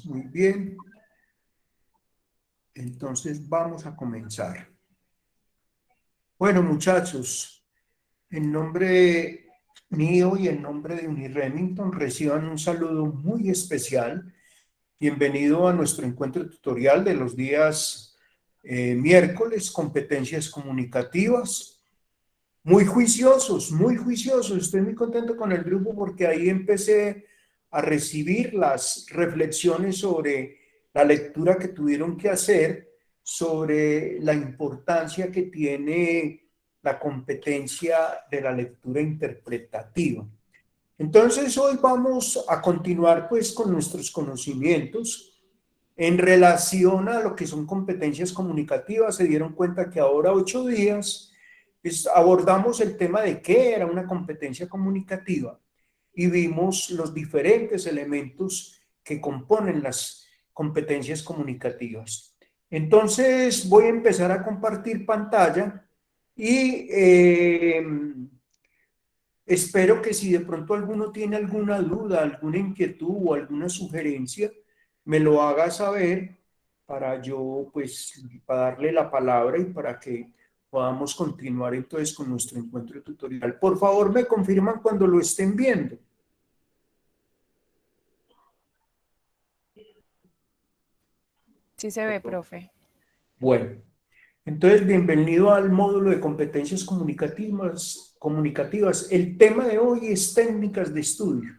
Muy bien, entonces vamos a comenzar. Bueno, muchachos, en nombre mío y en nombre de Uniremington, reciban un saludo muy especial. Bienvenido a nuestro encuentro tutorial de los días miércoles, competencias comunicativas. Muy juiciosos, muy juiciosos. Estoy muy contento con el grupo porque ahí empecé a recibir las reflexiones sobre la lectura que tuvieron que hacer, sobre la importancia que tiene la competencia de la lectura interpretativa. Entonces, hoy vamos a continuar pues con nuestros conocimientos en relación a lo que son competencias comunicativas. Se dieron cuenta que ahora 8 días abordamos el tema de qué era una competencia comunicativa y vimos los diferentes elementos que componen las competencias comunicativas. Entonces voy a empezar a compartir pantalla y espero que si de pronto alguno tiene alguna duda, alguna inquietud o alguna sugerencia, me lo haga saber para yo, pues, para darle la palabra y para que podamos continuar entonces con nuestro encuentro tutorial. Por favor, me confirman cuando lo estén viendo. Sí se ve, profe. Bueno, entonces bienvenido al módulo de competencias comunicativas. El tema de hoy es técnicas de estudio.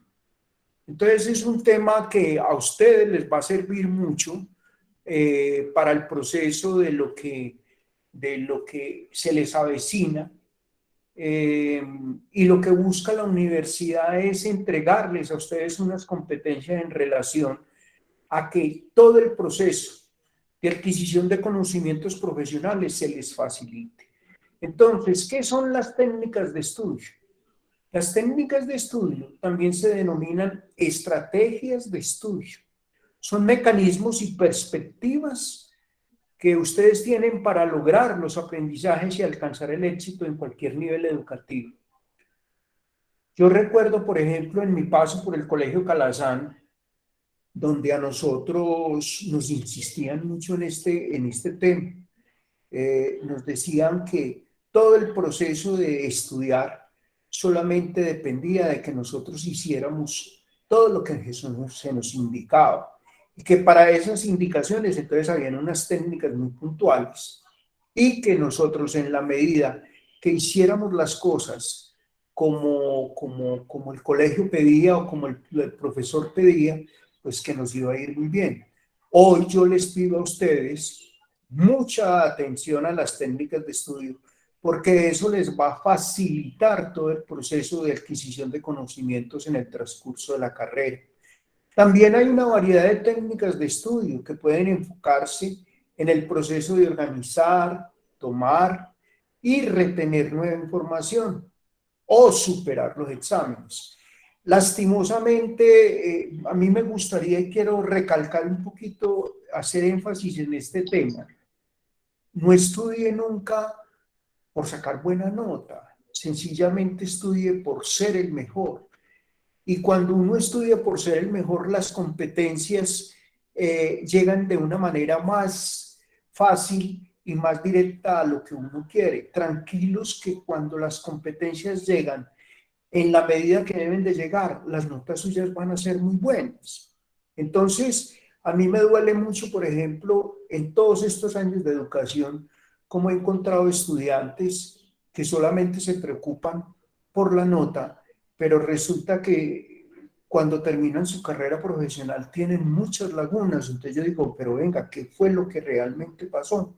Entonces es un tema que a ustedes les va a servir mucho para el proceso de lo que se les avecina, y lo que busca la universidad es entregarles a ustedes unas competencias en relación a que todo el proceso de adquisición de conocimientos profesionales se les facilite. Entonces, ¿qué son las técnicas de estudio? Las técnicas de estudio también se denominan estrategias de estudio. Son mecanismos y perspectivas que ustedes tienen para lograr los aprendizajes y alcanzar el éxito en cualquier nivel educativo. Yo recuerdo, por ejemplo, en mi paso por el Colegio Calazán, donde a nosotros nos insistían mucho en este tema. Nos decían que todo el proceso de estudiar solamente dependía de que nosotros hiciéramos todo lo que Jesús se nos indicaba. Y que para esas indicaciones entonces habían unas técnicas muy puntuales y que nosotros en la medida que hiciéramos las cosas como el colegio pedía o como el profesor pedía, pues que nos iba a ir muy bien. Hoy yo les pido a ustedes mucha atención a las técnicas de estudio, porque eso les va a facilitar todo el proceso de adquisición de conocimientos en el transcurso de la carrera. También hay una variedad de técnicas de estudio que pueden enfocarse en el proceso de organizar, tomar y retener nueva información o superar los exámenes. Lastimosamente, a mí me gustaría y quiero recalcar un poquito, hacer énfasis en este tema. No estudie nunca por sacar buena nota, sencillamente estudie por ser el mejor. Y cuando uno estudia por ser el mejor, las competencias llegan de una manera más fácil y más directa a lo que uno quiere. Tranquilos que cuando las competencias llegan en la medida que deben de llegar, las notas suyas van a ser muy buenas. Entonces, a mí me duele mucho, por ejemplo, en todos estos años de educación, cómo he encontrado estudiantes que solamente se preocupan por la nota, pero resulta que cuando terminan su carrera profesional tienen muchas lagunas. Entonces yo digo, pero venga, ¿qué fue lo que realmente pasó?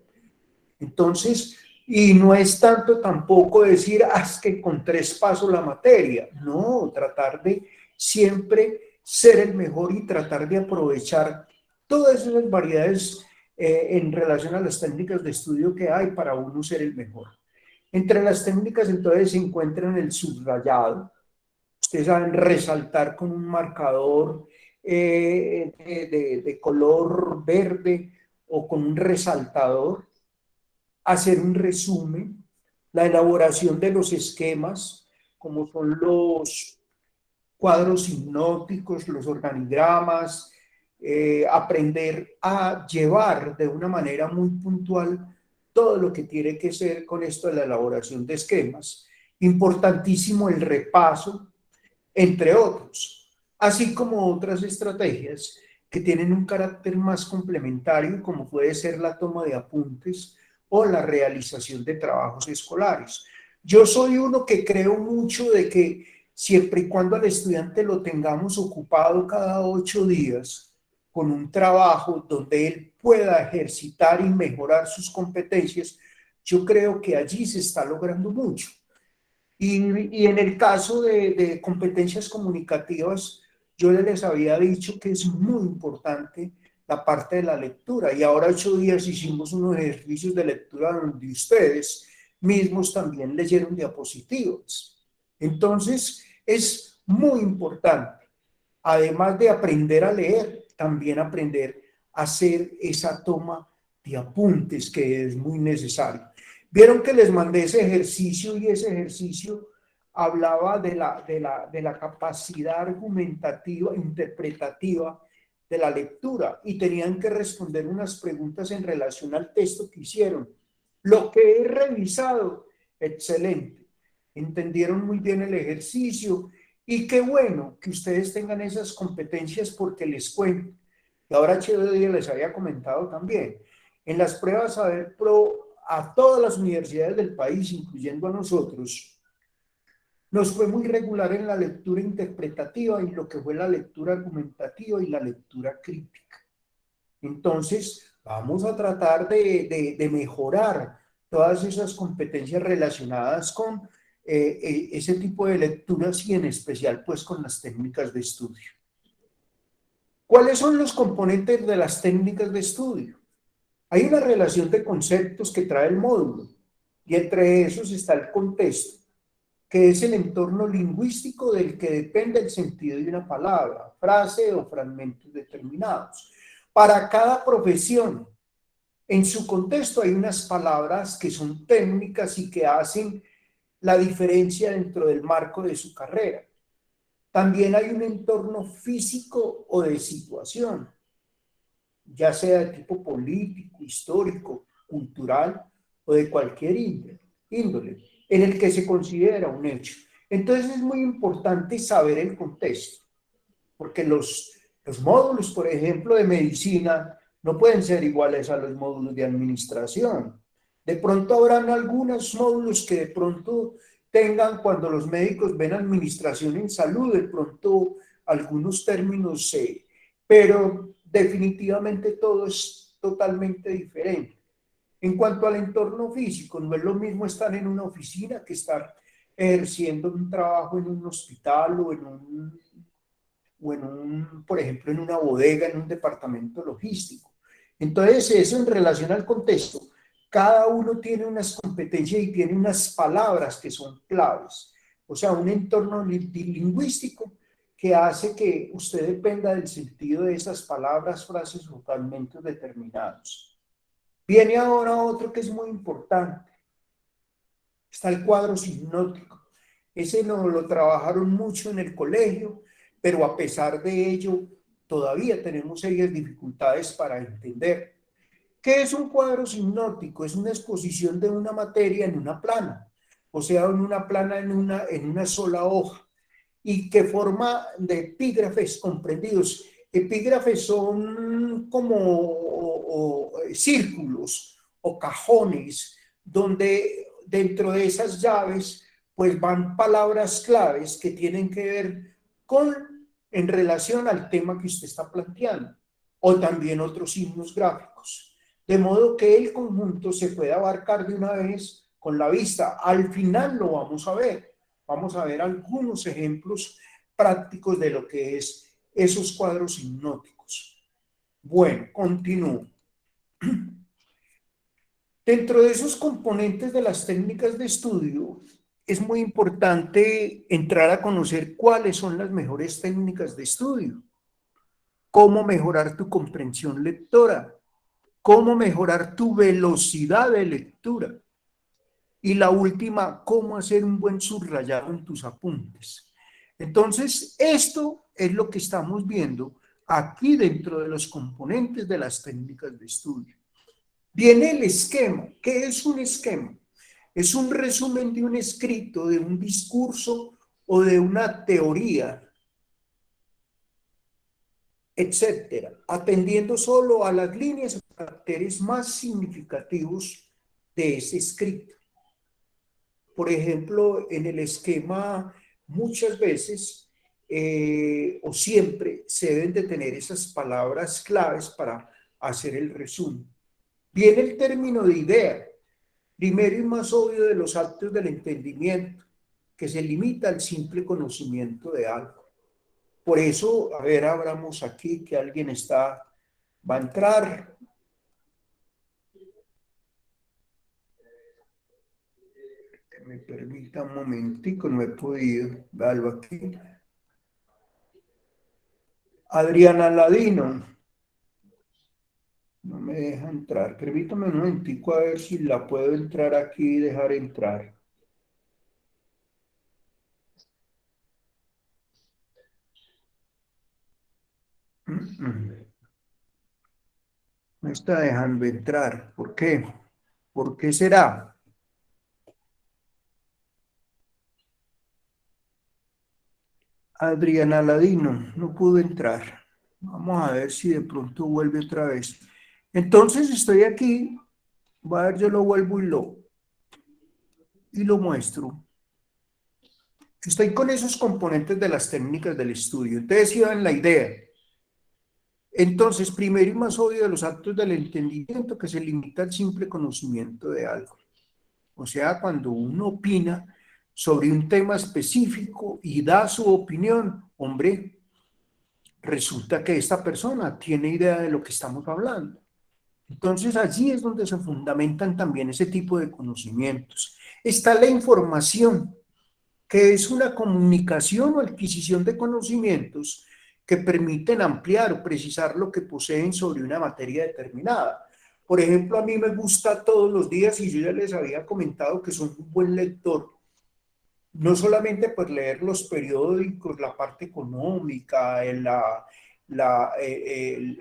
Entonces, y no es tanto tampoco decir, es que con 3 paso la materia. No, tratar de siempre ser el mejor y tratar de aprovechar todas esas variedades en relación a las técnicas de estudio que hay para uno ser el mejor. Entre las técnicas entonces se encuentran el subrayado. Ustedes saben resaltar con un marcador de color verde o con un resaltador, hacer un resumen, la elaboración de los esquemas, como son los cuadros hipnóticos, los organigramas, aprender a llevar de una manera muy puntual todo lo que tiene que ser con esto de la elaboración de esquemas. Importantísimo el repaso, entre otros, así como otras estrategias que tienen un carácter más complementario, como puede ser la toma de apuntes o la realización de trabajos escolares. Yo soy uno que creo mucho de que siempre y cuando al estudiante lo tengamos ocupado cada 8 días con un trabajo donde él pueda ejercitar y mejorar sus competencias, yo creo que allí se está logrando mucho. Y en el caso de competencias comunicativas, yo les había dicho que es muy importante la parte de la lectura. Y ahora 8 días hicimos unos ejercicios de lectura donde ustedes mismos también leyeron diapositivas. Entonces, es muy importante, además de aprender a leer, también aprender a hacer esa toma de apuntes que es muy necesario. Vieron que les mandé ese ejercicio y ese ejercicio hablaba de la capacidad argumentativa, interpretativa de la lectura y tenían que responder unas preguntas en relación al texto que hicieron. Lo que he revisado, excelente. Entendieron muy bien el ejercicio y qué bueno que ustedes tengan esas competencias porque les cuento. Y ahora Chévere les había comentado también. En las pruebas Saber Pro a todas las universidades del país, incluyendo a nosotros, nos fue muy regular en la lectura interpretativa y lo que fue la lectura argumentativa y la lectura crítica. Entonces, vamos a tratar de mejorar todas esas competencias relacionadas con ese tipo de lecturas y en especial pues con las técnicas de estudio. ¿Cuáles son los componentes de las técnicas de estudio? Hay una relación de conceptos que trae el módulo y entre esos está el contexto, que es el entorno lingüístico del que depende el sentido de una palabra, frase o fragmentos determinados. Para cada profesión, en su contexto hay unas palabras que son técnicas y que hacen la diferencia dentro del marco de su carrera. También hay un entorno físico o de situación, ya sea de tipo político, histórico, cultural o de cualquier índole, en el que se considera un hecho. Entonces es muy importante saber el contexto, porque los módulos, por ejemplo, de medicina no pueden ser iguales a los módulos de administración. De pronto habrán algunos módulos que de pronto tengan, cuando los médicos ven administración en salud, de pronto algunos términos, pero definitivamente todo es totalmente diferente. En cuanto al entorno físico, no es lo mismo estar en una oficina que estar ejerciendo un trabajo en un hospital por ejemplo, en una bodega, en un departamento logístico. Entonces, eso en relación al contexto, cada uno tiene unas competencias y tiene unas palabras que son claves. O sea, un entorno lingüístico que hace que usted dependa del sentido de esas palabras, frases o fragmentos determinados. Viene ahora otro que es muy importante. Está el cuadro sinóptico. Ese lo trabajaron mucho en el colegio, pero a pesar de ello, todavía tenemos serias dificultades para entender. ¿Qué es un cuadro sinóptico? Es una exposición de una materia en una plana, o sea, en una plana en una sola hoja, y que forma de epígrafes comprendidos. Epígrafes son como círculos o cajones, donde dentro de esas llaves pues van palabras claves que tienen que ver en relación al tema que usted está planteando, o también otros signos gráficos, de modo que el conjunto se puede abarcar de una vez con la vista. Al final lo vamos a ver algunos ejemplos prácticos de lo que es esos cuadros hipnóticos. Bueno, continúo. Dentro de esos componentes de las técnicas de estudio, es muy importante entrar a conocer cuáles son las mejores técnicas de estudio, cómo mejorar tu comprensión lectora, cómo mejorar tu velocidad de lectura y la última, cómo hacer un buen subrayado en tus apuntes. Entonces, esto es lo que estamos viendo aquí dentro de los componentes de las técnicas de estudio. Viene el esquema. ¿Qué es un esquema? Es un resumen de un escrito, de un discurso o de una teoría, etcétera, atendiendo solo a las líneas o caracteres más significativos de ese escrito. Por ejemplo, en el esquema muchas veces o siempre se deben de tener esas palabras claves para hacer el resumen. Viene el término de idea, primero y más obvio de los actos del entendimiento, que se limita al simple conocimiento de algo. Por eso, a ver, abramos aquí que alguien va a entrar. Que me permita un momentico, no he podido. Algo aquí. Adriana Ladino. No me deja entrar. Permítame un momentico a ver si la puedo entrar aquí y dejar entrar. Me está dejando entrar. ¿Por qué? ¿Por qué será? Adriana Ladino, no pudo entrar. Vamos a ver si de pronto vuelve otra vez. Entonces estoy aquí. Va a ver, yo lo vuelvo y lo muestro. Estoy con esos componentes de las técnicas del estudio. Ustedes iban la idea. Entonces, primero y más obvio de los actos del entendimiento que se limita al simple conocimiento de algo. O sea, cuando uno opina sobre un tema específico y da su opinión, hombre, resulta que esta persona tiene idea de lo que estamos hablando. Entonces, allí es donde se fundamentan también ese tipo de conocimientos. Está la información, que es una comunicación o adquisición de conocimientos que permiten ampliar o precisar lo que poseen sobre una materia determinada. Por ejemplo, a mí me gusta todos los días, y yo ya les había comentado que soy un buen lector, no solamente pues leer los periódicos, la parte económica, la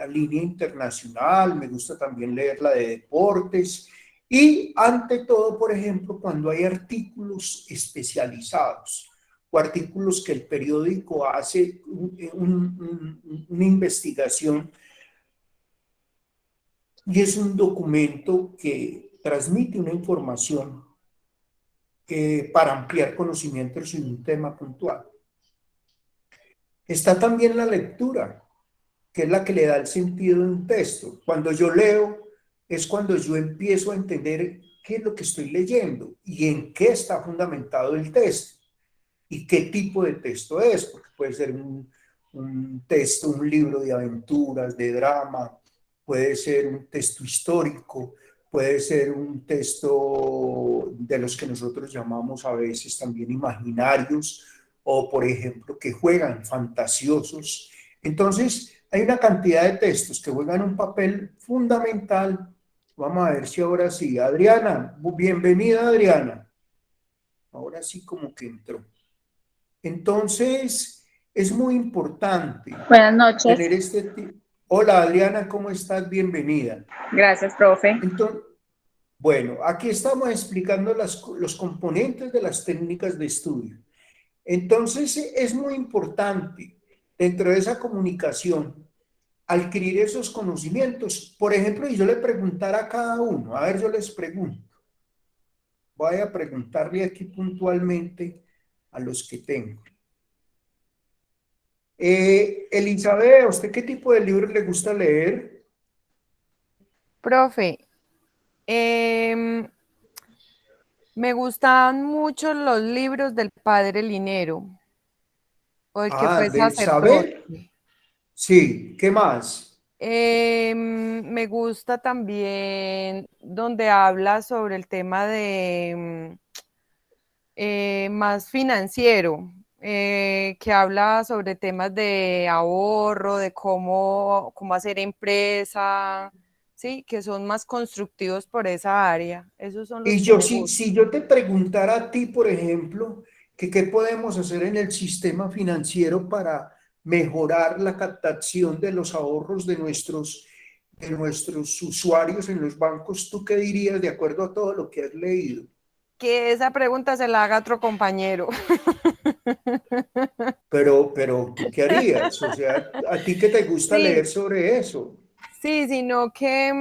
línea internacional, me gusta también leer la de deportes y ante todo, por ejemplo, cuando hay artículos especializados o artículos que el periódico hace una investigación y es un documento que transmite una información para ampliar conocimientos en un tema puntual. Está también la lectura, que es la que le da el sentido de un texto. Cuando yo leo, es cuando yo empiezo a entender qué es lo que estoy leyendo y en qué está fundamentado el texto y qué tipo de texto es, porque puede ser un texto, un libro de aventuras, de drama, puede ser un texto histórico, puede ser un texto de los que nosotros llamamos a veces también imaginarios, o por ejemplo que juegan fantasiosos. Entonces, hay una cantidad de textos que juegan un papel fundamental. Vamos a ver si ahora sí. Adriana, bienvenida Adriana. Ahora sí como que entró. Entonces, es muy importante Buenas noches. tener este tipo. Hola Adriana, ¿cómo estás? Bienvenida. Gracias, profe. Entonces, bueno, aquí estamos explicando los componentes de las técnicas de estudio. Entonces, es muy importante dentro de esa comunicación adquirir esos conocimientos. Por ejemplo, y yo le preguntara a cada uno, a ver, yo les pregunto, voy a preguntarle aquí puntualmente a los que tengo. Elizabeth, ¿a usted qué tipo de libros le gusta leer? Profe, me gustan mucho los libros del padre Linero, o el que fue Del saber. sacerdote. Sí, ¿qué más? Me gusta también donde habla sobre el tema de más financiero, que habla sobre temas de ahorro, de cómo hacer empresa, sí, que son más constructivos por esa área. Esos son los Y que yo, me si gustan. yo te preguntara a ti, por ejemplo, que qué podemos hacer en el sistema financiero para mejorar la captación de los ahorros de nuestros usuarios en los bancos. ¿Tú qué dirías de acuerdo a todo lo que has leído? Que esa pregunta se la haga otro compañero. Pero ¿tú qué harías? O sea, ¿a ti qué te gusta leer Sí, sobre eso? sí, sino que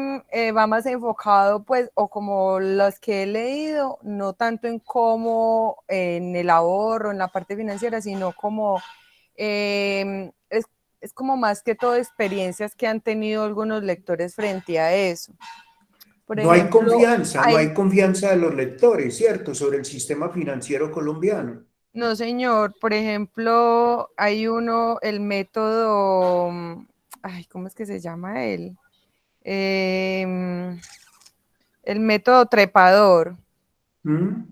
va más enfocado, pues, o como los que he leído, no tanto en cómo, en el ahorro, en la parte financiera, sino como, es como más que todo experiencias que han tenido algunos lectores frente a eso. Por ejemplo, No hay confianza de los lectores, ¿cierto? Sobre el sistema financiero colombiano. no, señor. Por ejemplo, hay uno, el método, ay, ¿cómo es que se llama él? El método trepador. ¿Mm?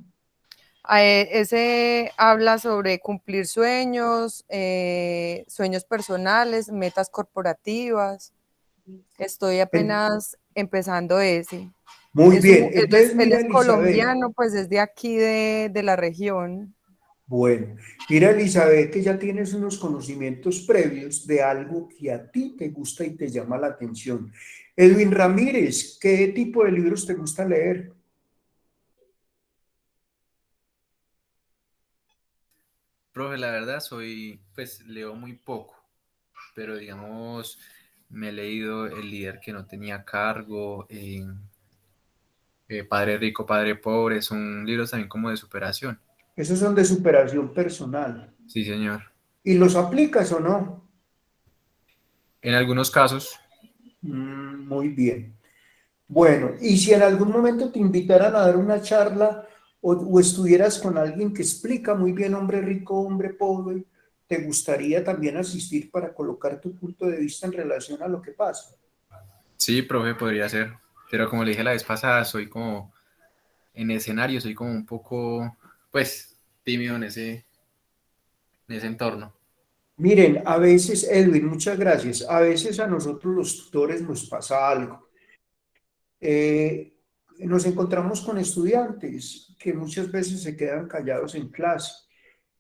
Ese habla sobre cumplir sueños, sueños personales, metas corporativas. Estoy apenas empezando ese. Muy bien. Entonces, Él mira, es Elizabeth. colombiano, pues es de aquí de la región. Bueno, mira, Elizabeth, que ya tienes unos conocimientos previos de algo que a ti te gusta y te llama la atención. Edwin Ramírez, ¿qué tipo de libros te gusta leer? Profe, la verdad pues leo muy poco, pero digamos, me he leído El líder que no tenía cargo, Padre rico, padre pobre, son libros también como de superación. Esos son de superación personal. Sí, señor. ¿Y los aplicas o no? En algunos casos, Muy bien. Bueno, y si en algún momento te invitaran a dar una charla o estuvieras con alguien que explica muy bien hombre rico, hombre pobre, ¿te gustaría también asistir para colocar tu punto de vista en relación a lo que pasa? sí, profe, podría ser. Pero como le dije la vez pasada, soy como en escenario, soy como un poco, pues, tímido en ese entorno. Miren, a veces, Edwin, muchas gracias. A veces a nosotros los tutores nos pasa algo. Eh, Nos encontramos con estudiantes que muchas veces se quedan callados en clase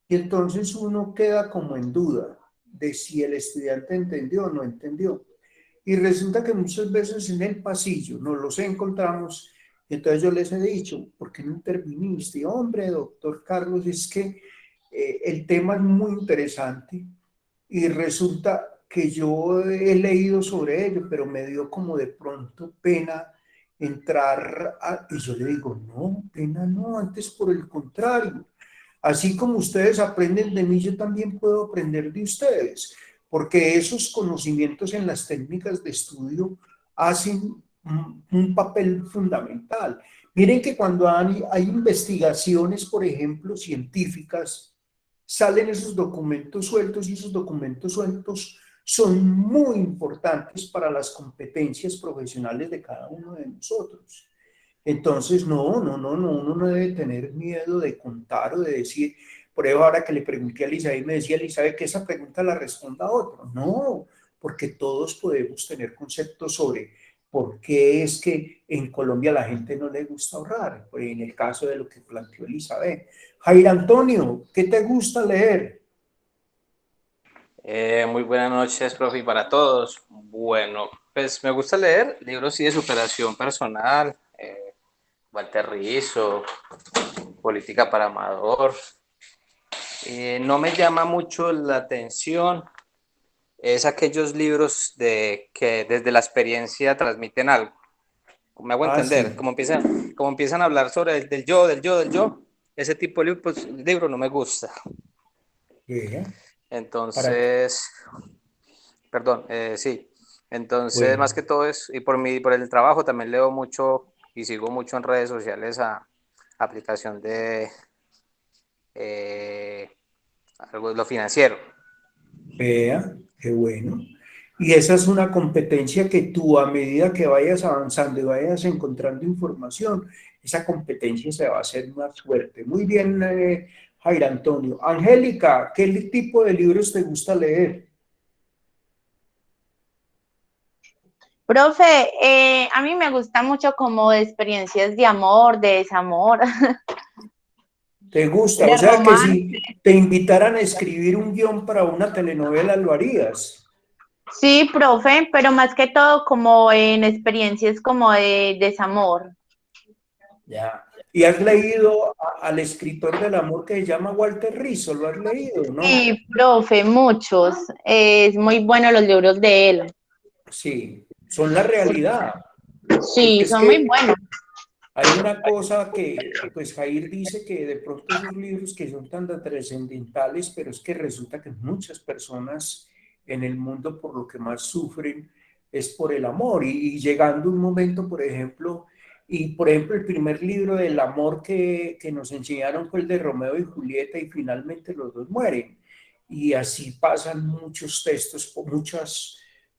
y entonces uno queda como en duda de si el estudiante entendió o no entendió. Y resulta que muchas veces en el pasillo nos los encontramos y entonces yo les he dicho, ¿por qué no interviniste? Y, hombre, doctor Carlos, es que el tema es muy interesante y resulta que yo he leído sobre ello, pero me dio como de pronto pena entrar y yo le digo, no, pena no, antes por el contrario. Así como ustedes aprenden de mí, yo también puedo aprender de ustedes, porque esos conocimientos en las técnicas de estudio hacen un papel fundamental. Miren que cuando hay investigaciones, por ejemplo, científicas, salen esos documentos sueltos y esos documentos sueltos son muy importantes para las competencias profesionales de cada uno de nosotros. Entonces, uno no debe tener miedo de contar o de decir, por ejemplo, ahora que le pregunté a Elizabeth, me decía Elizabeth que esa pregunta la responda a otro. No, porque todos podemos tener conceptos sobre por qué es que en Colombia a la gente no le gusta ahorrar, pues en el caso de lo que planteó Elizabeth. Jair Antonio, ¿qué te gusta leer? Muy buenas noches, profe, y para todos. Bueno, pues me gusta leer libros sí, de superación personal, Walter Rizzo, Política para Amador. No me llama mucho la atención es aquellos libros que desde la experiencia transmiten algo. Me hago Ah, entender, sí. como empiezan a hablar sobre el del yo, del yo, del yo, ese tipo de libro, pues, libro no me gusta. Yeah. ¿Para qué? Entonces, perdón, sí. Entonces, Bueno. más que todo es, y por el trabajo también leo mucho y sigo mucho en redes sociales a aplicación de eh, algo de lo financiero. Vea, qué bueno. Y esa es una competencia que tú, a medida que vayas avanzando y vayas encontrando información, esa competencia se va a hacer más fuerte. Muy bien, Jair Antonio. Angélica, ¿qué tipo de libros te gusta leer? Profe, a mí me gusta mucho como experiencias de amor, de desamor. ¿Te gusta? De O sea que romance. si te invitaran a escribir un guión para una telenovela, ¿lo harías? Sí, profe, pero más que todo como en experiencias como de desamor. Ya. ¿Y has leído al escritor del amor que se llama Walter Rizzo? ¿Lo has leído, no? Sí, profe, muchos. Es muy bueno los libros de él. Sí, son la realidad. Porque Sí, es son muy que buenos. hay una cosa que, pues Jair dice que de pronto esos libros que son tan trascendentales, pero es que resulta que muchas personas en el mundo por lo que más sufren es por el amor. Y llegando un momento, por ejemplo, el primer libro del amor que nos enseñaron fue el de Romeo y Julieta y finalmente los dos mueren. Y así pasan muchos textos, muchas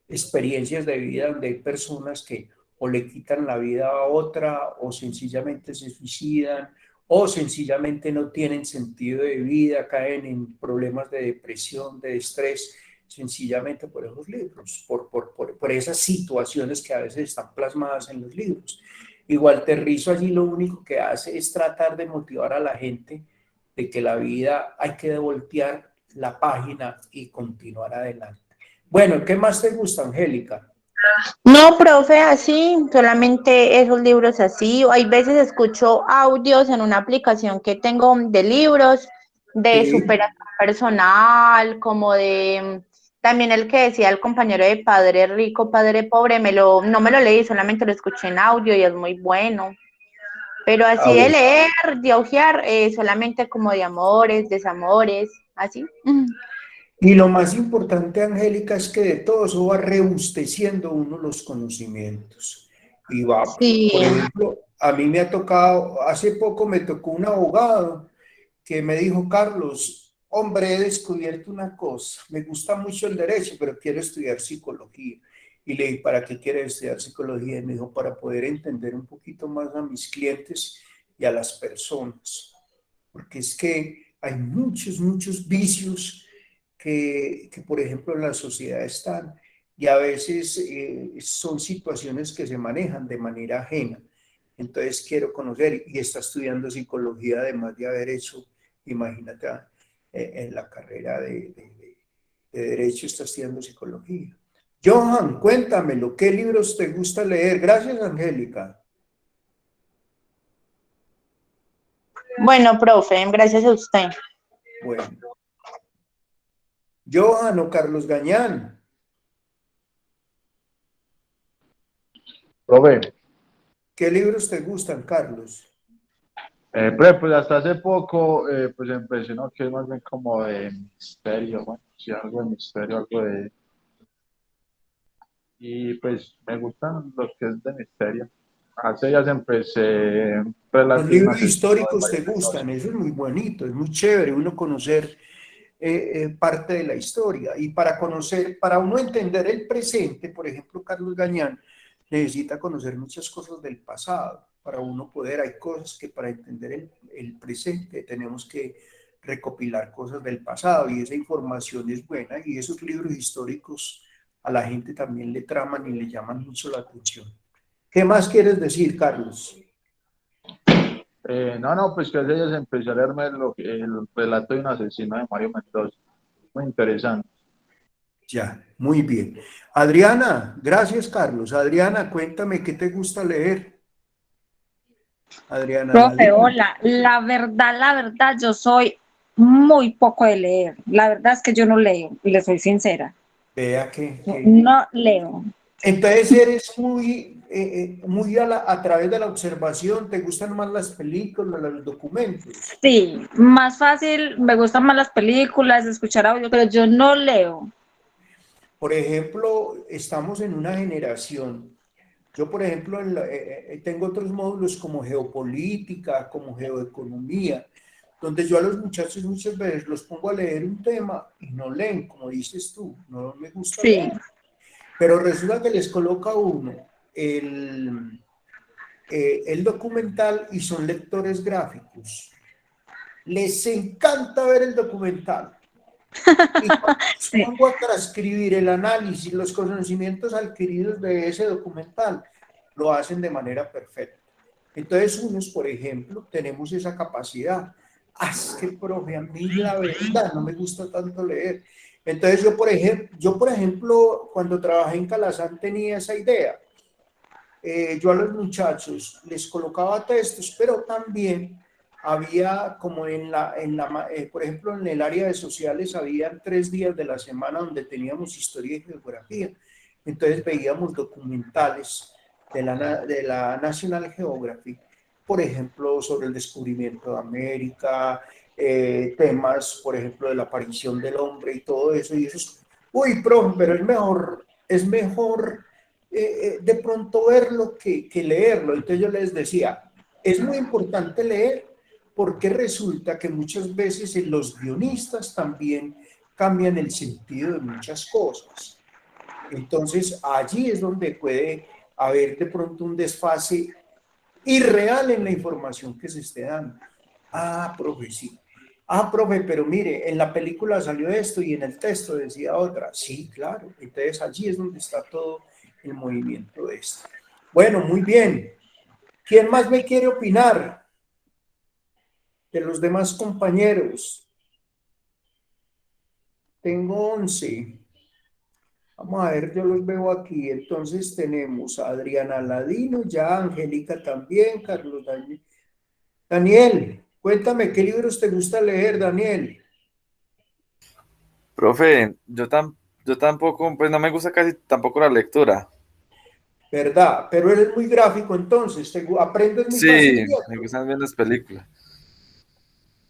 experiencias de vida donde hay personas que o le quitan la vida a otra, o sencillamente se suicidan, o sencillamente no tienen sentido de vida, caen en problemas de depresión, de estrés, sencillamente por esos libros, por esas situaciones que a veces están plasmadas en los libros. Igual Terrizo allí lo único que hace es tratar de motivar a la gente de que la vida hay que voltear la página y continuar adelante. Bueno, ¿qué más te gusta, Angélica? No, profe, así, solamente esos libros así. Hay veces escucho audios en una aplicación que tengo de libros, de Sí. superación personal, como de también el que decía el compañero de Padre Rico, Padre Pobre, no me lo leí, solamente lo escuché en audio y es muy bueno. Pero Ah, así de bueno. leer, de hojear, solamente como de amores, desamores, así. Y lo más importante, Angélica, es que de todo eso va rebusteciendo uno los conocimientos. Y va, Sí. por ejemplo, a mí me ha tocado, hace poco me tocó un abogado que me dijo, Carlos, hombre, he descubierto una cosa, me gusta mucho el derecho, pero quiero estudiar psicología. Y le dije, ¿para qué quieres estudiar psicología? Y me dijo, para poder entender un poquito más a mis clientes y a las personas. Porque es que hay muchos vicios por ejemplo, en la sociedad están y a veces son situaciones que se manejan de manera ajena. Entonces quiero conocer y está estudiando psicología además de haber hecho, imagínate, en la carrera de Derecho está estudiando psicología. Johan, cuéntamelo, ¿qué libros te gusta leer? Gracias, Angélica. Bueno, profe, gracias a usted. Bueno, Johan o Carlos Gañán, Profe, ¿qué libros te gustan, Carlos? profe, pues hasta hace poco, pues empecé uno que es más bien como de misterio, bueno, sí, algo de misterio, algo de... Y pues me gustan los que es de misterio. Hace días empecé Los Relato de un libros asesino de históricos María te Mendoza. gustan, eso es muy bonito, es muy chévere uno conocer parte de la historia. Y para conocer, para uno entender el presente, por ejemplo, Carlos Gañán necesita conocer muchas cosas del pasado. Para uno poder, hay cosas que para entender el presente tenemos que recopilar cosas del pasado y esa información es buena y esos libros históricos a la gente también le traman y le llaman mucho la atención. ¿Qué más quieres decir, Carlos? No, pues que hace días empecé a leerme el relato de un asesino de Mario Mendoza. Muy interesante. Ya, muy bien. Adriana, gracias, Carlos. Adriana, cuéntame qué te gusta leer. Adriana Profe, Nadine. hola. La verdad, yo soy muy poco de leer. La verdad es que yo no leo, y le soy sincera. Vea Yo que... no leo. Entonces eres muy a través de la observación, ¿te gustan más las películas, los documentos? Sí, más fácil, me gustan más las películas, escuchar audio, pero yo no leo. Por ejemplo, estamos en una generación. Yo, por ejemplo, tengo otros módulos como geopolítica, como geoeconomía, donde yo a los muchachos muchas veces los pongo a leer un tema y no leen, como dices tú, no me gusta Sí, leer. Pero resulta que les coloca uno el documental y son lectores gráficos. Les encanta ver el documental. Y cuando los sí. pongo a transcribir el análisis, los conocimientos adquiridos de ese documental, lo hacen de manera perfecta. Entonces, unos, por ejemplo, tenemos esa capacidad Es que, profe, a mí la verdad no me gusta tanto leer. Entonces yo, por ejemplo, cuando trabajé en Calazán tenía esa idea. Yo a los muchachos les colocaba textos, pero también había como por ejemplo, en el área de sociales había 3 días de la semana donde teníamos historia y geografía. Entonces veíamos documentales de la National Geographic, por ejemplo, sobre el descubrimiento de América, temas, por ejemplo, de la aparición del hombre y todo eso. Y eso es, uy, profe, pero es mejor de pronto verlo que leerlo. Entonces yo les decía, es muy importante leer porque resulta que muchas veces los guionistas también cambian el sentido de muchas cosas. Entonces allí es donde puede haber de pronto un desfase irreal en la información que se esté dando. Profe, sí. Profe, pero mire, en la película salió esto y en el texto decía otra. Sí, claro. Entonces allí es donde está todo el movimiento de esto. Bueno, muy bien. ¿Quién más me quiere opinar de los demás compañeros? Tengo 11. Vamos a ver, yo los veo aquí. Entonces tenemos a Adriana Ladino, ya Angélica también, Carlos Daniel. Daniel, cuéntame, ¿qué libros te gusta leer, Daniel? Profe, yo tampoco, pues no me gusta casi tampoco la lectura. ¿Verdad? Pero eres muy gráfico, entonces, aprendes muy fácil, Sí, me ¿cierto? gustan bien las películas, los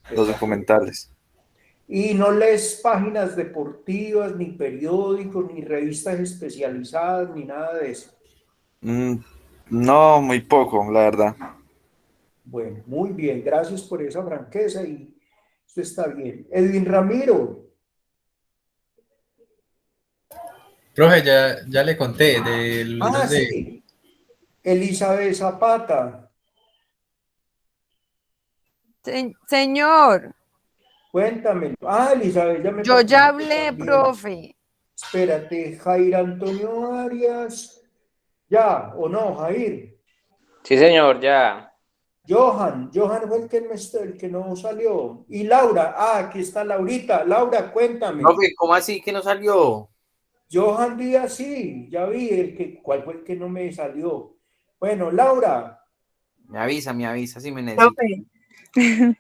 Espectacular. documentales. Y no lees páginas deportivas, ni periódicos, ni revistas especializadas, ni nada de eso. Mm, no, muy poco, la verdad. Bueno, muy bien, gracias por esa franqueza y eso está bien. Edwin Ramiro, Profe, ya le conté de los libros de... sí, Elizabeth Zapata, Señor, cuéntame. Elizabeth ya me yo ya participó hablé, también. profe. Espérate, Jair Antonio Arias, ya, o no, Jair. Sí, señor, ya. Johan fue el que no salió. Y Laura, aquí está Laurita. Laura, cuéntame. Profe, ¿cómo así que no salió? Johan Díaz, sí, ya vi ¿cuál fue el que no me salió? Bueno, Laura, Me avisa si me necesita. Profe,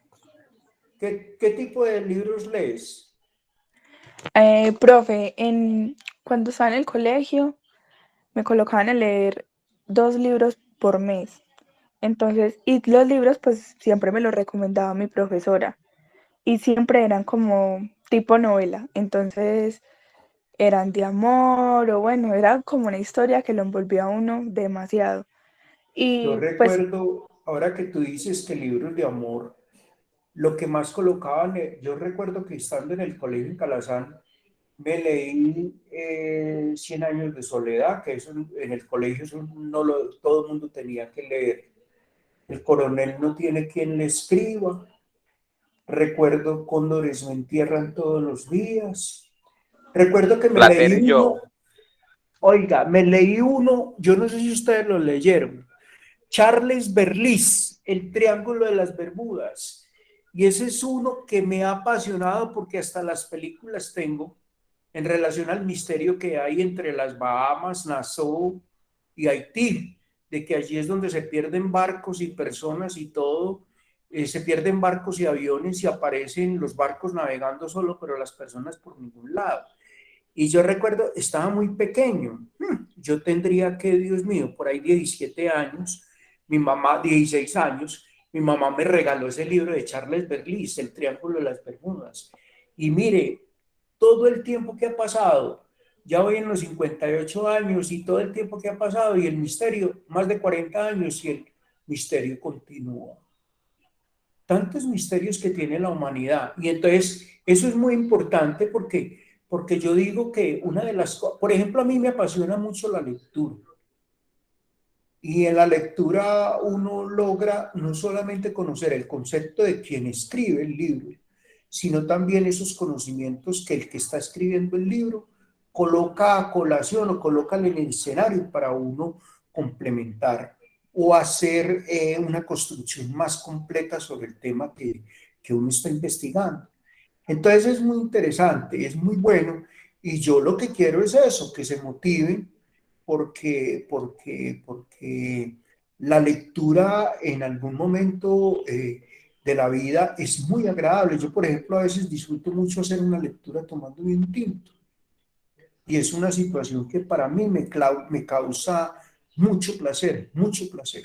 ¿qué tipo de libros lees? Profe, cuando estaba en el colegio me colocaban a leer 2 libros por mes. Entonces, y los libros pues siempre me los recomendaba mi profesora y siempre eran como tipo novela. Entonces, eran de amor o bueno, era como una historia que lo envolvía a uno demasiado. Yo Y pues, recuerdo, ahora que tú dices que libros de amor, lo que más colocaban, yo recuerdo que estando en el colegio en Calazán, me leí 100 años de soledad, que eso en el colegio eso todo el mundo tenía que leer. El coronel no tiene quien le escriba. Recuerdo Cóndores me entierran todos los días. Recuerdo que me leí Plater y uno, yo. oiga, me leí uno, yo no sé si ustedes lo leyeron, Charles Berlitz, El Triángulo de las Bermudas. Y ese es uno que me ha apasionado porque hasta las películas tengo en relación al misterio que hay entre las Bahamas, Nassau y Haití, de que allí es donde se pierden barcos y personas y todo, se pierden barcos y aviones y aparecen los barcos navegando solo, pero las personas por ningún lado. Y yo recuerdo, estaba muy pequeño, yo tendría que, Dios mío, por ahí 17 años, mi mamá, 16 años, mi mamá me regaló ese libro de Charles Berlitz, El Triángulo de las Bermudas. Y mire, todo el tiempo que ha pasado, ya voy en los 58 años y todo el tiempo que ha pasado y el misterio, más de 40 años y el misterio continúa. Tantos misterios que tiene la humanidad. Y entonces, eso es muy importante porque yo digo que una de las cosas, por ejemplo, a mí me apasiona mucho la lectura. Y en la lectura uno logra no solamente conocer el concepto de quien escribe el libro, sino también esos conocimientos que el que está escribiendo el libro coloca a colación o coloca en el escenario para uno complementar o hacer una construcción más completa sobre el tema que uno está investigando. Entonces es muy interesante, es muy bueno, y yo lo que quiero es eso, que se motiven, porque la lectura en algún momento de la vida es muy agradable. Yo, por ejemplo, a veces disfruto mucho hacer una lectura tomando un tinto, y es una situación que para mí me causa mucho placer, mucho placer.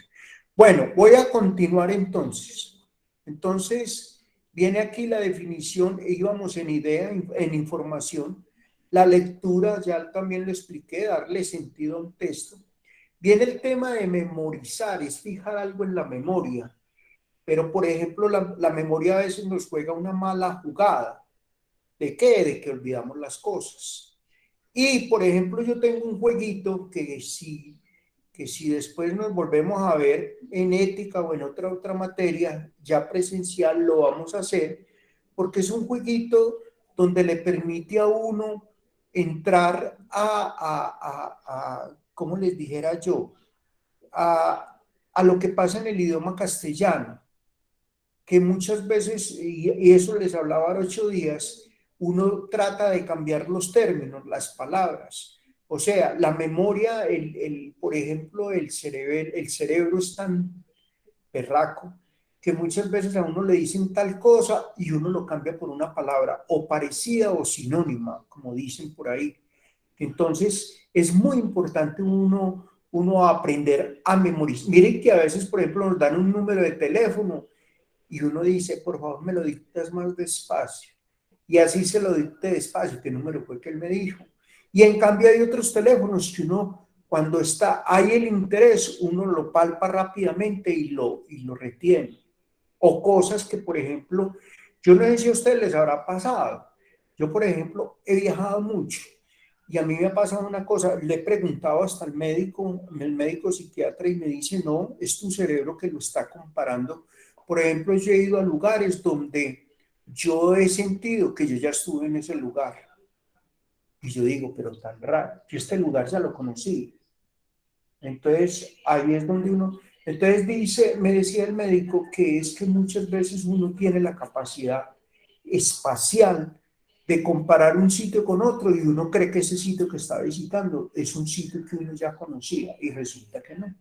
Bueno, voy a continuar entonces. Entonces, viene aquí la definición, íbamos en idea, en información. La lectura, ya también lo expliqué, darle sentido a un texto. Viene el tema de memorizar, es fijar algo en la memoria. Pero, por ejemplo, la memoria a veces nos juega una mala jugada. ¿De qué? De que olvidamos las cosas. Y, por ejemplo, yo tengo un jueguito que si después nos volvemos a ver en ética o en otra materia ya presencial, lo vamos a hacer, porque es un jueguito donde le permite a uno entrar ¿cómo les dijera yo? A lo que pasa en el idioma castellano, que muchas veces, y eso les hablaba hace 8 días, uno trata de cambiar los términos, las palabras. O sea, la memoria, por ejemplo, el cerebro es tan berraco que muchas veces a uno le dicen tal cosa y uno lo cambia por una palabra o parecida o sinónima, como dicen por ahí. Entonces, es muy importante uno aprender a memorizar. Miren que a veces, por ejemplo, nos dan un número de teléfono y uno dice, por favor, me lo dictas más despacio. Y así se lo dicté despacio, ¿qué número fue que él me dijo? Y en cambio hay otros teléfonos que uno, cuando hay el interés, uno lo palpa rápidamente y lo retiene. O cosas que, por ejemplo, yo no sé si a ustedes les habrá pasado. Yo, por ejemplo, he viajado mucho y a mí me ha pasado una cosa, le he preguntado hasta el médico psiquiatra y me dice, no, es tu cerebro que lo está comparando. Por ejemplo, yo he ido a lugares donde yo he sentido que yo ya estuve en ese lugar. Y yo digo, pero tan raro, yo este lugar ya lo conocí. Entonces, ahí es donde entonces me decía el médico que es que muchas veces uno tiene la capacidad espacial de comparar un sitio con otro y uno cree que ese sitio que está visitando es un sitio que uno ya conocía y resulta que no.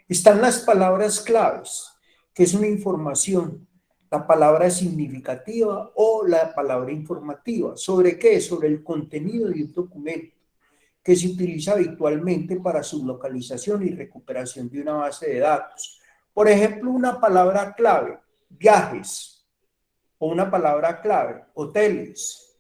Están las palabras claves, que es una información, la palabra significativa o la palabra informativa. ¿Sobre qué? Sobre el contenido de un documento que se utiliza habitualmente para su localización y recuperación de una base de datos. Por ejemplo, una palabra clave, viajes, o una palabra clave, hoteles,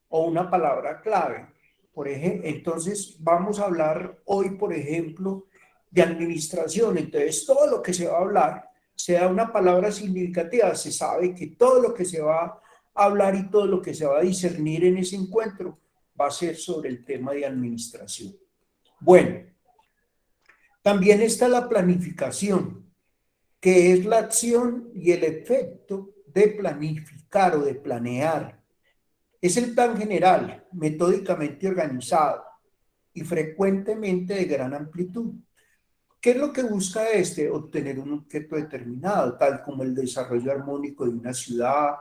o una palabra clave. Por ejemplo, entonces vamos a hablar hoy, por ejemplo, de administración. Entonces, todo lo que se va a hablar, sea una palabra significativa, se sabe que todo lo que se va a hablar y todo lo que se va a discernir en ese encuentro va a ser sobre el tema de administración. Bueno, también está la planificación, que es la acción y el efecto de planificar o de planear. Es el plan general, metódicamente organizado y frecuentemente de gran amplitud. ¿Qué es lo que busca Obtener un objeto determinado, tal como el desarrollo armónico de una ciudad,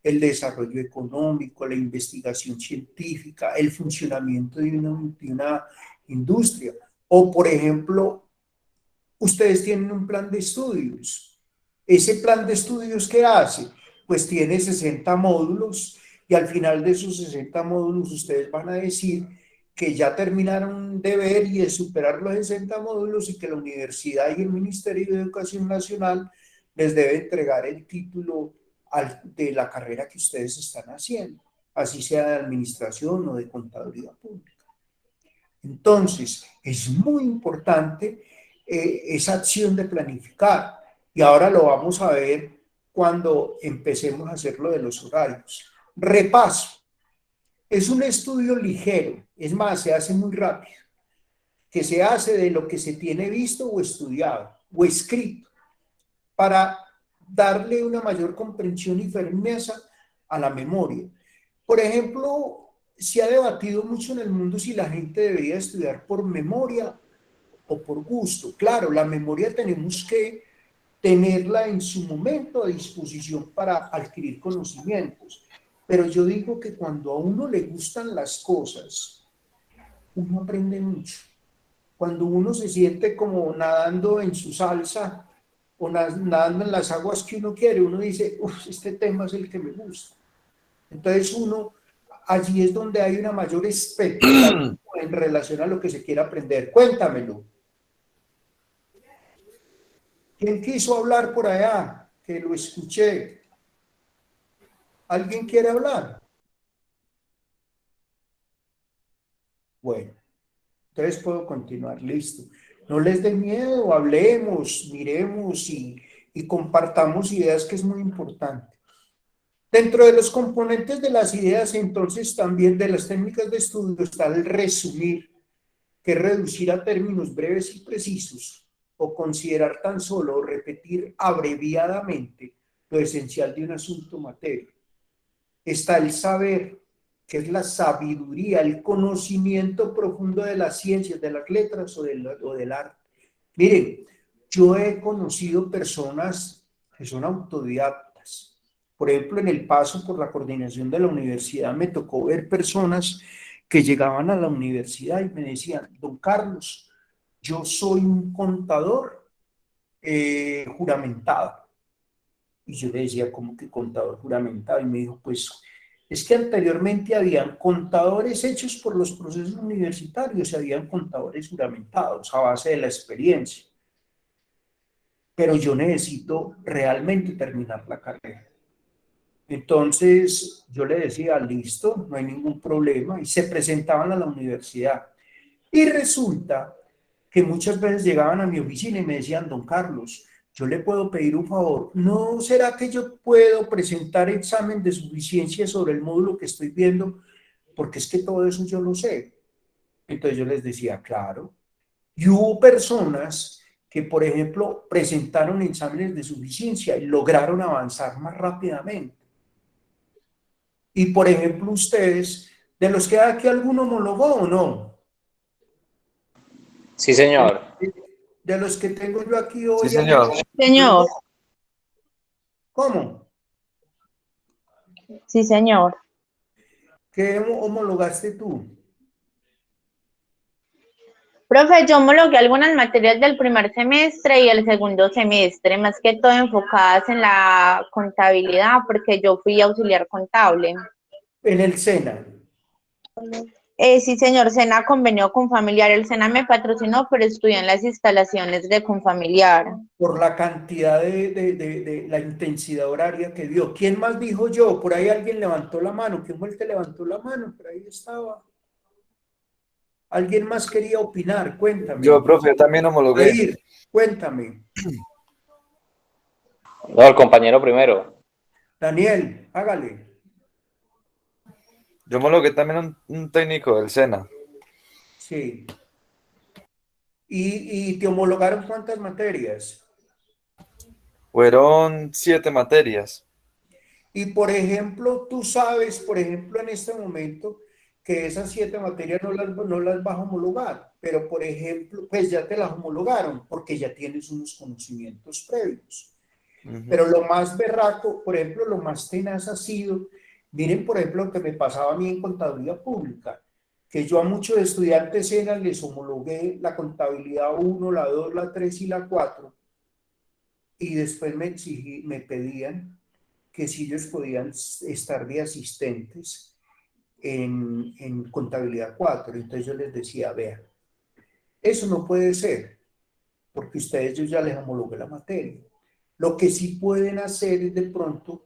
el desarrollo económico, la investigación científica, el funcionamiento de una industria. O, por ejemplo, ustedes tienen un plan de estudios. ¿Ese plan de estudios qué hace? Pues tiene 60 módulos y al final de esos 60 módulos ustedes van a decir que ya terminaron un deber y de superar los 60 módulos y que la universidad y el Ministerio de Educación Nacional les debe entregar el título de la carrera que ustedes están haciendo, así sea de administración o de contaduría pública. Entonces, es muy importante esa acción de planificar y ahora lo vamos a ver cuando empecemos a hacer lo de los horarios. Repaso. Es un estudio ligero, es más, se hace muy rápido, que se hace de lo que se tiene visto o estudiado o escrito para darle una mayor comprensión y firmeza a la memoria. Por ejemplo, se ha debatido mucho en el mundo si la gente debería estudiar por memoria o por gusto. Claro, la memoria tenemos que tenerla en su momento a disposición para adquirir conocimientos. Pero yo digo que cuando a uno le gustan las cosas, uno aprende mucho. Cuando uno se siente como nadando en su salsa o nadando en las aguas que uno quiere, uno dice, uff, este tema es el que me gusta. Entonces allí es donde hay una mayor expectativa en relación a lo que se quiere aprender. Cuéntamelo. ¿Quién quiso hablar por allá? Que lo escuché. ¿Alguien quiere hablar? Bueno, entonces puedo continuar, listo. No les dé miedo, hablemos, miremos y compartamos ideas, que es muy importante. Dentro de los componentes de las ideas, entonces, también de las técnicas de estudio está el resumir, que es reducir a términos breves y precisos, o considerar tan solo o repetir abreviadamente lo esencial de un asunto o materia. Está el saber, que es la sabiduría, el conocimiento profundo de las ciencias, de las letras o del arte. Miren, yo he conocido personas que son autodidactas. Por ejemplo, en el paso por la coordinación de la universidad me tocó ver personas que llegaban a la universidad y me decían, don Carlos, yo soy un contador juramentado. Y yo le decía, ¿cómo que contador juramentado? Y me dijo, pues es que anteriormente habían contadores hechos por los procesos universitarios y habían contadores juramentados a base de la experiencia. Pero yo necesito realmente terminar la carrera. Entonces yo le decía, listo, no hay ningún problema, y se presentaban a la universidad. Y resulta que muchas veces llegaban a mi oficina y me decían, don Carlos, yo le puedo pedir un favor, ¿no será que yo puedo presentar examen de suficiencia sobre el módulo que estoy viendo? Porque es que todo eso yo lo sé. Entonces yo les decía, claro. Y hubo personas que, por ejemplo, presentaron exámenes de suficiencia y lograron avanzar más rápidamente. Y, por ejemplo, ustedes, de los que hay aquí, ¿alguno homologó o no? Sí, señor. De los que tengo yo aquí hoy. Sí, señor. Señor, ¿Cómo? sí, señor. ¿Qué homologaste tú? Profe, yo homologué algunas materias del primer semestre y el segundo semestre, más que todo enfocadas en la contabilidad, porque yo fui auxiliar contable. En el SENA. Sí, señor, SENA convenió con Familiar. El SENA me patrocinó, pero estudié en las instalaciones de Confamiliar. Por la cantidad de la intensidad horaria que dio. ¿Quién más dijo yo? Por ahí alguien levantó la mano. ¿Quién fue el que levantó la mano? Por ahí estaba. ¿Alguien más quería opinar? Cuéntame. Yo, profe, yo también homologué. Ahí, cuéntame. No, el compañero primero. Daniel, hágale. Yo homologué también un técnico del SENA. Sí. ¿Y te homologaron cuántas materias? Fueron 7 materias. Y, por ejemplo, tú sabes, por ejemplo, en este momento, que esas 7 materias no las vas a homologar, pero, por ejemplo, pues ya te las homologaron porque ya tienes unos conocimientos previos. Pero lo más berraco, por ejemplo, lo más tenaz ha sido, miren, por ejemplo, lo que me pasaba a mí en contabilidad pública, que yo a muchos estudiantes les homologué la contabilidad 1, la 2, la 3 y la 4, y después me pedían que si ellos podían estar de asistentes en contabilidad 4. Entonces yo les decía, vean, eso no puede ser, porque ustedes yo ya les homologué la materia. Lo que sí pueden hacer es de pronto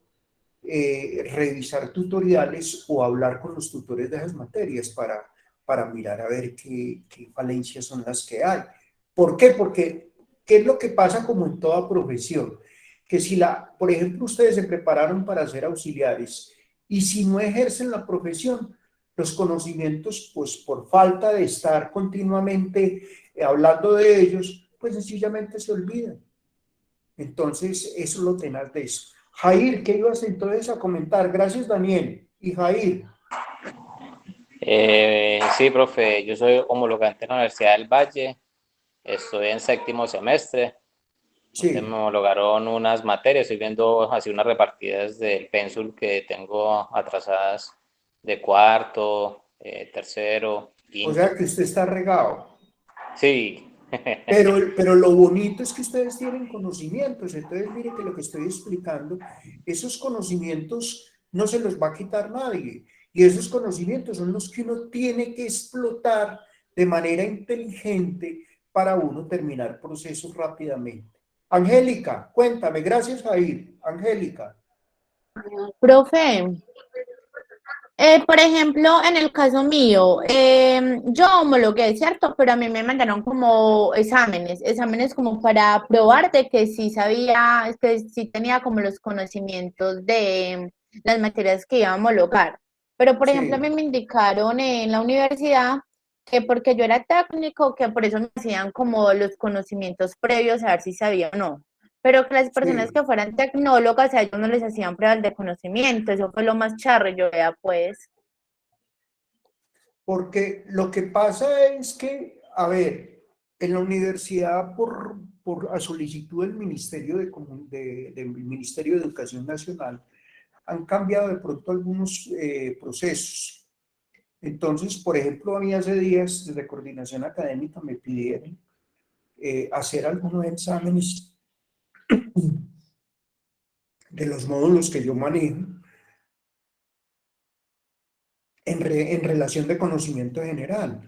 revisar tutoriales o hablar con los tutores de esas materias para mirar a ver qué falencias son las que hay. ¿Por qué? Porque, ¿qué es lo que pasa como en toda profesión? Que si por ejemplo, ustedes se prepararon para ser auxiliares y si no ejercen la profesión, los conocimientos, pues por falta de estar continuamente hablando de ellos, pues sencillamente se olvidan. Entonces, eso es lo tenaz de eso. Jair, ¿qué ibas entonces a comentar? Gracias, Daniel. Y Jair. Sí, profe, yo soy homologante en la Universidad del Valle, estoy en 7º semestre Entonces me homologaron unas materias, estoy viendo así unas repartidas del pénsul que tengo atrasadas de cuarto, tercero, O quinto. sea que usted está regado. Sí. Pero lo bonito es que ustedes tienen conocimientos, entonces mire que lo que estoy explicando, esos conocimientos no se los va a quitar nadie, y esos conocimientos son los que uno tiene que explotar de manera inteligente para uno terminar procesos rápidamente. Angélica, cuéntame, gracias Jair. Angélica. Profe, por ejemplo, en el caso mío, yo homologué, ¿cierto? Pero a mí me mandaron como exámenes como para probar de que sí sabía, que sí tenía como los conocimientos de las materias que iba a homologar. Pero, por ejemplo, a mí Sí. me indicaron en la universidad que porque yo era técnico, que por eso me hacían como los conocimientos previos a ver si sabía o no. Pero que las personas Sí, que fueran tecnólogas, a ellos no les hacían pruebas de conocimiento, eso fue lo más charro, yo vea pues. porque lo que pasa es que, a ver, en la universidad a solicitud del Ministerio del Ministerio de Educación Nacional han cambiado de pronto algunos procesos. Entonces, por ejemplo, a mí hace días desde Coordinación Académica me pidieron hacer algunos exámenes de los módulos que yo manejo en relación de conocimiento general.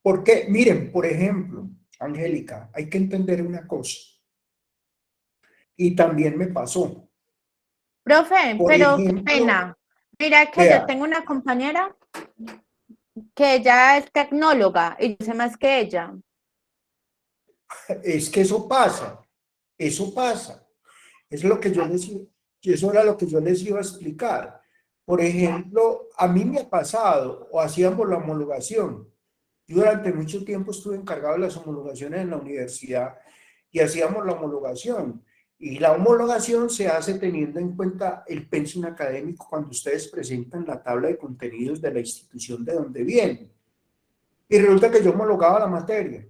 Porque, miren, por ejemplo, Angélica, hay que entender una cosa, y también me pasó. Profe, Por pero qué ejemplo, pena. Mira que yo vea, tengo una compañera que ella es tecnóloga y yo sé más que ella. es que eso pasa. Es lo que yo les, eso era lo que yo les iba a explicar. Por ejemplo, a mí me ha pasado, o hacíamos la homologación. Yo durante mucho tiempo estuve encargado de las homologaciones en la universidad y hacíamos la homologación. Y la homologación se hace teniendo en cuenta el pensum académico cuando ustedes presentan la tabla de contenidos de la institución de donde vienen. Y resulta que yo homologaba la materia.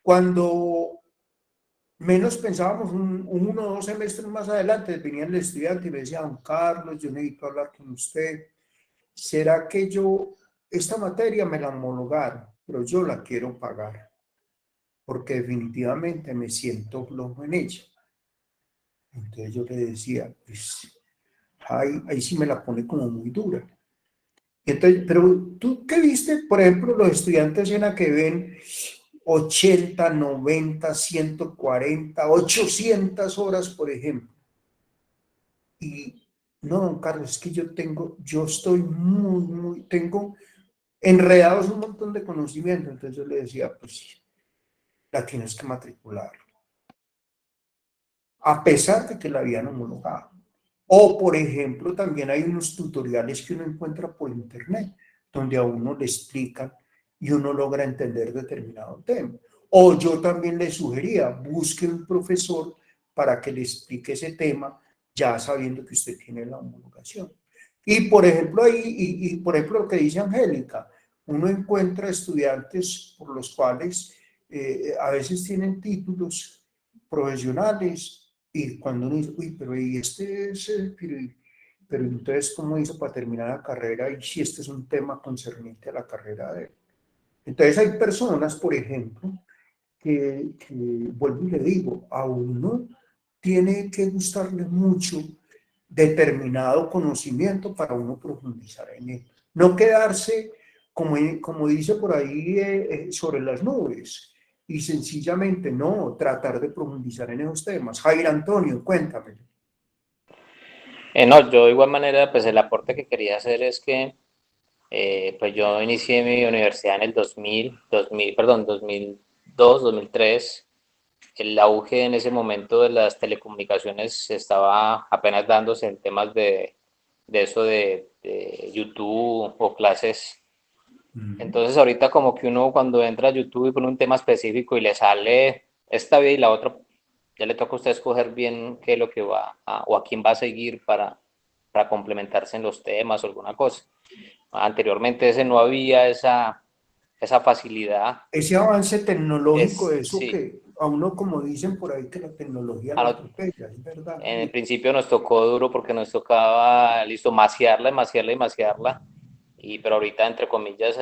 Cuando menos pensábamos, 1 o 2 semestres más adelante, venía el estudiante y me decía, don Carlos, yo necesito hablar con usted. ¿Será que esta materia me la homologaron, pero yo la quiero pagar? Porque definitivamente me siento flojo en ella. Entonces yo le decía, pues, ahí sí me la pone como muy dura. Entonces, pero tú qué viste, por ejemplo, los estudiantes en la que ven 80, 90, 140, 800 horas, por ejemplo. Y no, don Carlos, es que yo estoy tengo enredados un montón de conocimiento. Entonces yo le decía, pues sí, la tienes que matricular, a pesar de que la habían homologado. O, por ejemplo, también hay unos tutoriales que uno encuentra por internet, donde a uno le explican y uno logra entender determinado tema. O yo también le sugería, busque un profesor para que le explique ese tema, ya sabiendo que usted tiene la homologación. Y, por ejemplo, por ejemplo, lo que dice Angélica, uno encuentra estudiantes por los cuales a veces tienen títulos profesionales y cuando uno dice, uy, pero ¿y este es pero entonces cómo hizo para terminar la carrera? Y si este es un tema concerniente a la carrera de él. Entonces hay personas, por ejemplo, que vuelvo y le digo, a uno tiene que gustarle mucho determinado conocimiento para uno profundizar en él. No quedarse, como dice por ahí, sobre las nubes y sencillamente no tratar de profundizar en esos temas. Jair Antonio, cuéntame. No, yo de igual manera, pues el aporte que quería hacer es que pues yo inicié mi universidad en el 2002, 2003. El auge en ese momento de las telecomunicaciones estaba apenas dándose en temas de eso de YouTube o clases. Entonces ahorita como que uno cuando entra a YouTube y pone un tema específico y le sale esta vía y la otra, ya le toca a usted escoger bien qué es lo que o a quién va a seguir para complementarse en los temas o alguna cosa. Anteriormente ese no había esa facilidad. Ese avance tecnológico, eso Sí, que a uno, como dicen por ahí, que la tecnología lo atropella, es verdad. En el principio nos tocó duro porque nos tocaba, listo, maciarla, pero ahorita, entre comillas,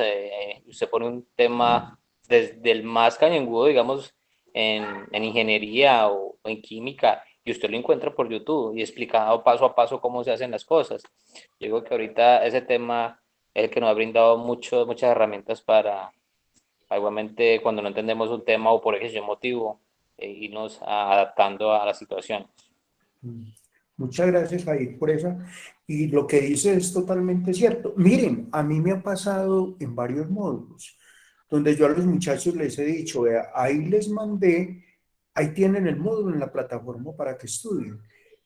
usted pone un tema desde el más cañengudo, digamos, en ingeniería o en química, y usted lo encuentra por YouTube y explicado paso a paso cómo se hacen las cosas. Yo digo que ahorita ese tema es el que nos ha brindado muchas herramientas para, igualmente, cuando no entendemos un tema o por ejemplo motivo, irnos adaptando a la situación. Muchas gracias, Jair, por esa. Y lo que dice es totalmente cierto. Miren, a mí me ha pasado en varios módulos, donde yo a los muchachos les he dicho, vea, ahí les mandé, ahí tienen el módulo en la plataforma para que estudien.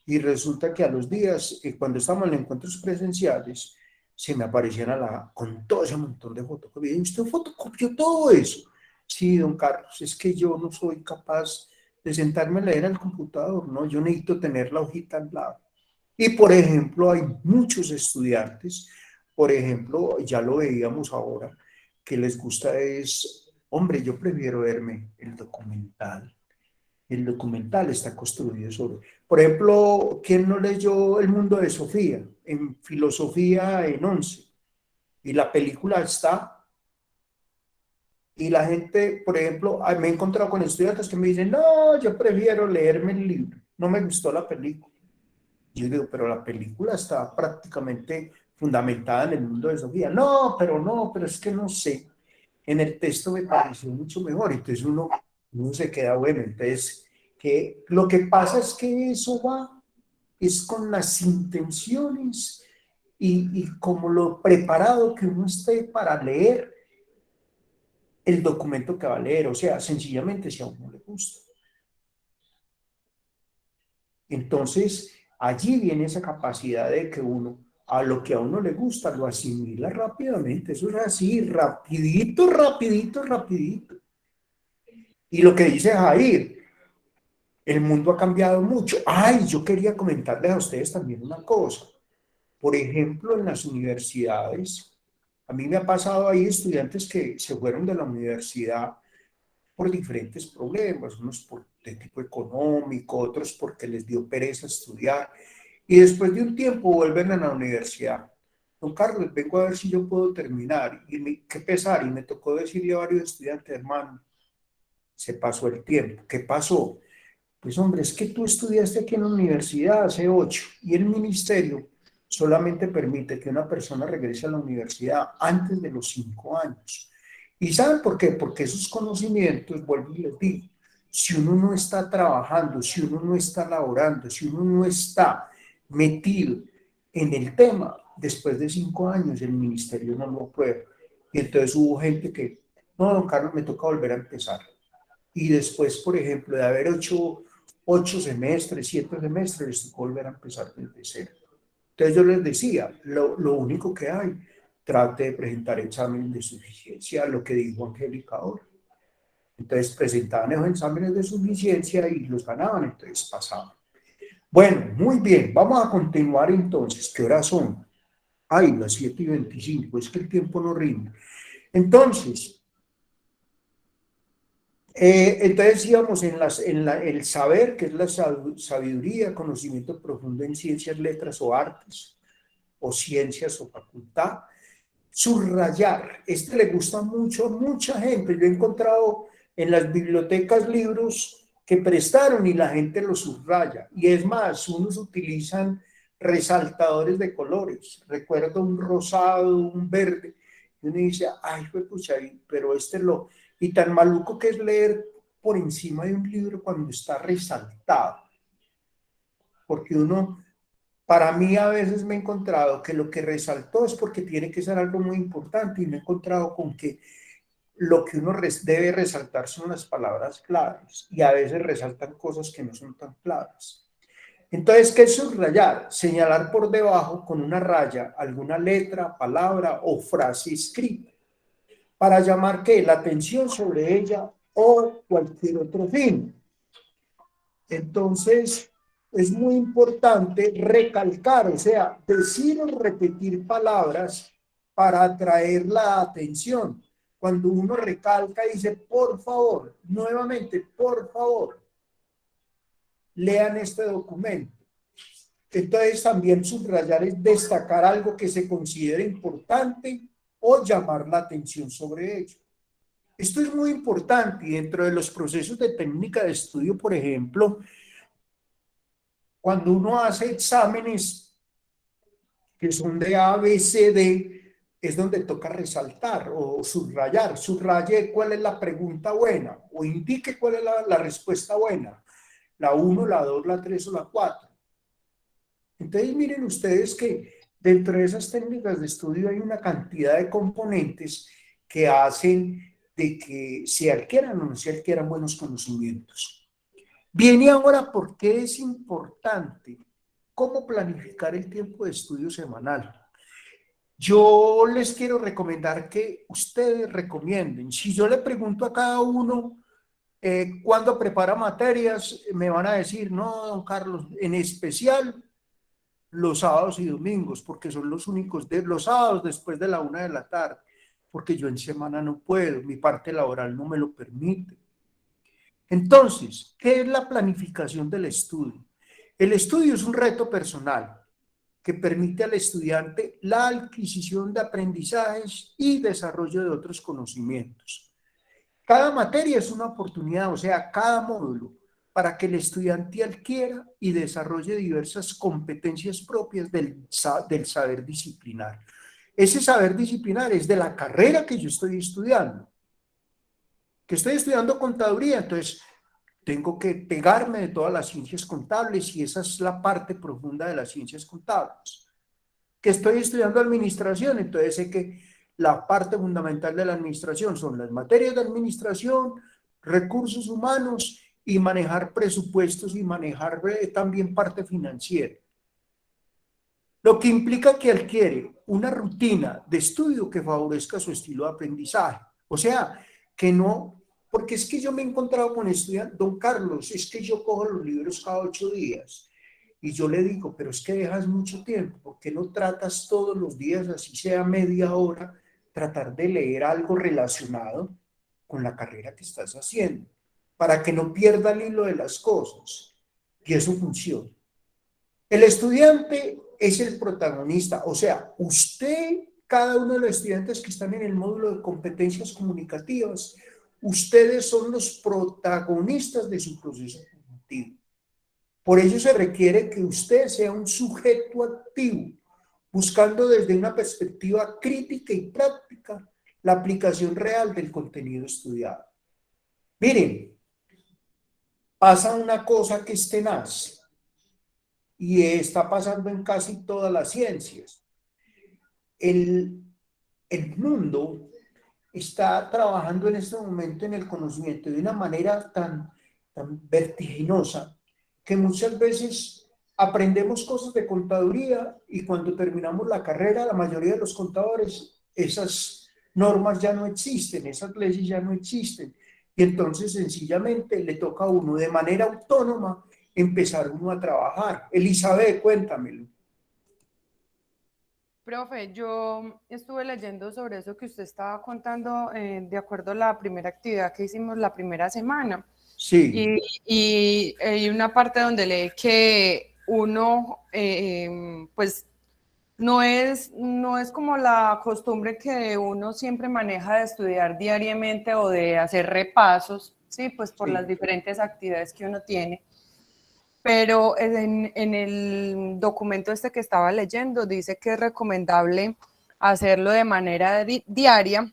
Y resulta que a los días, cuando estamos en encuentros presenciales, se me aparecían con todo ese montón de fotocopias. ¿Y usted fotocopió todo eso? Sí, don Carlos, es que yo no soy capaz de sentarme a leer al computador, ¿no? Yo necesito tener la hojita al lado. Y, por ejemplo, hay muchos estudiantes, por ejemplo, ya lo veíamos ahora, que les gusta hombre, yo prefiero verme el documental. El documental está construido sobre... Por ejemplo, ¿quién no leyó El mundo de Sofía? En filosofía en 11. Y la película está... Y la gente, por ejemplo, me he encontrado con estudiantes que me dicen, no, yo prefiero leerme el libro, no me gustó la película. Yo digo, pero la película está prácticamente fundamentada en el mundo de Sofía. No, pero es que no sé. En el texto me pareció mucho mejor. Entonces uno se queda bueno. Entonces, lo que pasa es que eso es con las intenciones y como lo preparado que uno esté para leer el documento que va a leer, o sea, sencillamente si a uno le gusta. Entonces, allí viene esa capacidad de que uno, a lo que a uno le gusta, lo asimila rápidamente. Eso es así, rapidito. Y lo que dice Jair, el mundo ha cambiado mucho. Ay, yo quería comentarles a ustedes también una cosa. Por ejemplo, en las universidades, a mí me ha pasado ahí estudiantes que se fueron de la universidad por diferentes problemas, unos de tipo económico, otros porque les dio pereza estudiar, y después de un tiempo vuelven a la universidad. Don Carlos, vengo a ver si yo puedo terminar, y qué pesar, y me tocó decirle a varios estudiantes, hermano, se pasó el tiempo. ¿Qué pasó? Pues hombre, es que tú estudiaste aquí en la universidad hace 8, y el ministerio solamente permite que una persona regrese a la universidad antes de los 5 años. ¿Y saben por qué? Porque esos conocimientos, vuelvo y les digo, si uno no está trabajando, si uno no está laborando, si uno no está metido en el tema, después de 5 años el ministerio no lo aprueba. Y entonces hubo gente que, no, don Carlos, me toca volver a empezar. Y después, por ejemplo, de haber hecho 8 semestres, 7 semestres, les tocó volver a empezar desde cero. Entonces yo les decía, lo único que hay, trate de presentar exámenes de suficiencia, lo que dijo Angélica ahora. Entonces presentaban esos exámenes de suficiencia y los ganaban, entonces pasaban. Bueno, muy bien, vamos a continuar entonces. ¿Qué horas son? Ay, las 7:25, es que el tiempo no rinde. Entonces, íbamos en el saber, que es la sabiduría, conocimiento profundo en ciencias, letras o artes, o ciencias o facultad. Subrayar, le gusta mucho a mucha gente. Yo he encontrado en las bibliotecas libros que prestaron y la gente los subraya. Y es más, unos utilizan resaltadores de colores. Recuerdo un rosado, un verde. Y uno dice, ay, pucha, pero y tan maluco que es leer por encima de un libro cuando está resaltado. Porque para mí a veces me he encontrado que lo que resaltó es porque tiene que ser algo muy importante y me he encontrado con que lo que uno debe resaltar son las palabras claves y a veces resaltan cosas que no son tan claras. Entonces, ¿qué es subrayar? Señalar por debajo con una raya alguna letra, palabra o frase escrita para llamar la atención sobre ella o cualquier otro fin. Entonces, es muy importante recalcar, o sea, decir o repetir palabras para atraer la atención. cuando uno recalca y dice, por favor, nuevamente, por favor, lean este documento. Entonces también subrayar es destacar algo que se considere importante o llamar la atención sobre ello. Esto es muy importante y dentro de los procesos de técnica de estudio, por ejemplo, cuando uno hace exámenes que son de A, B, C, D, es donde toca resaltar o subrayar. Subraye cuál es la pregunta buena o indique cuál es la respuesta buena. La 1, la 2, la 3 o la 4. Entonces miren ustedes que dentro de esas técnicas de estudio hay una cantidad de componentes que hacen de que se adquieran o no se adquieran buenos conocimientos. Bien, y ahora, ¿por qué es importante cómo planificar el tiempo de estudio semanal? Yo les quiero recomendar que ustedes recomienden. Si yo le pregunto a cada uno cuándo prepara materias, me van a decir, no, don Carlos, en especial los sábados y domingos, porque son los únicos, los sábados después de la 1 de la tarde, porque yo en semana no puedo, mi parte laboral no me lo permite. Entonces, ¿qué es la planificación del estudio? El estudio es un reto personal que permite al estudiante la adquisición de aprendizajes y desarrollo de otros conocimientos. Cada materia es una oportunidad, o sea, cada módulo, para que el estudiante adquiera y desarrolle diversas competencias propias del saber disciplinar. Ese saber disciplinar es de la carrera que yo estoy estudiando. Que estoy estudiando contaduría, entonces tengo que pegarme de todas las ciencias contables y esa es la parte profunda de las ciencias contables. Que estoy estudiando administración, entonces sé que la parte fundamental de la administración son las materias de administración, recursos humanos y manejar presupuestos y manejar también parte financiera. Lo que implica que adquiere una rutina de estudio que favorezca su estilo de aprendizaje. O sea, que no, porque es que yo me he encontrado con estudiantes, don Carlos, es que yo cojo los libros cada 8 días. Y yo le digo, pero es que dejas mucho tiempo, ¿por qué no tratas todos los días, así sea media hora, tratar de leer algo relacionado con la carrera que estás haciendo? Para que no pierda el hilo de las cosas. Y eso funciona. El estudiante es el protagonista, o sea, usted, cada uno de los estudiantes que están en el módulo de competencias comunicativas, ustedes son los protagonistas de su proceso cognitivo. Por ello se requiere que usted sea un sujeto activo, buscando desde una perspectiva crítica y práctica la aplicación real del contenido estudiado. Miren, pasa una cosa que es tenaz y está pasando en casi todas las ciencias. El mundo está trabajando en este momento en el conocimiento de una manera tan vertiginosa que muchas veces aprendemos cosas de contaduría y cuando terminamos la carrera, la mayoría de los contadores, esas normas ya no existen, esas leyes ya no existen. Y entonces sencillamente le toca a uno de manera autónoma empezar uno a trabajar. Elizabeth, cuéntamelo. Profe, yo estuve leyendo sobre eso que usted estaba contando de acuerdo a la primera actividad que hicimos la primera semana. Sí. Y hay una parte donde lee que uno, pues, no es como la costumbre que uno siempre maneja de estudiar diariamente o de hacer repasos, ¿sí? Pues por las diferentes actividades que uno tiene. Pero en el documento este que estaba leyendo dice que es recomendable hacerlo de manera diaria,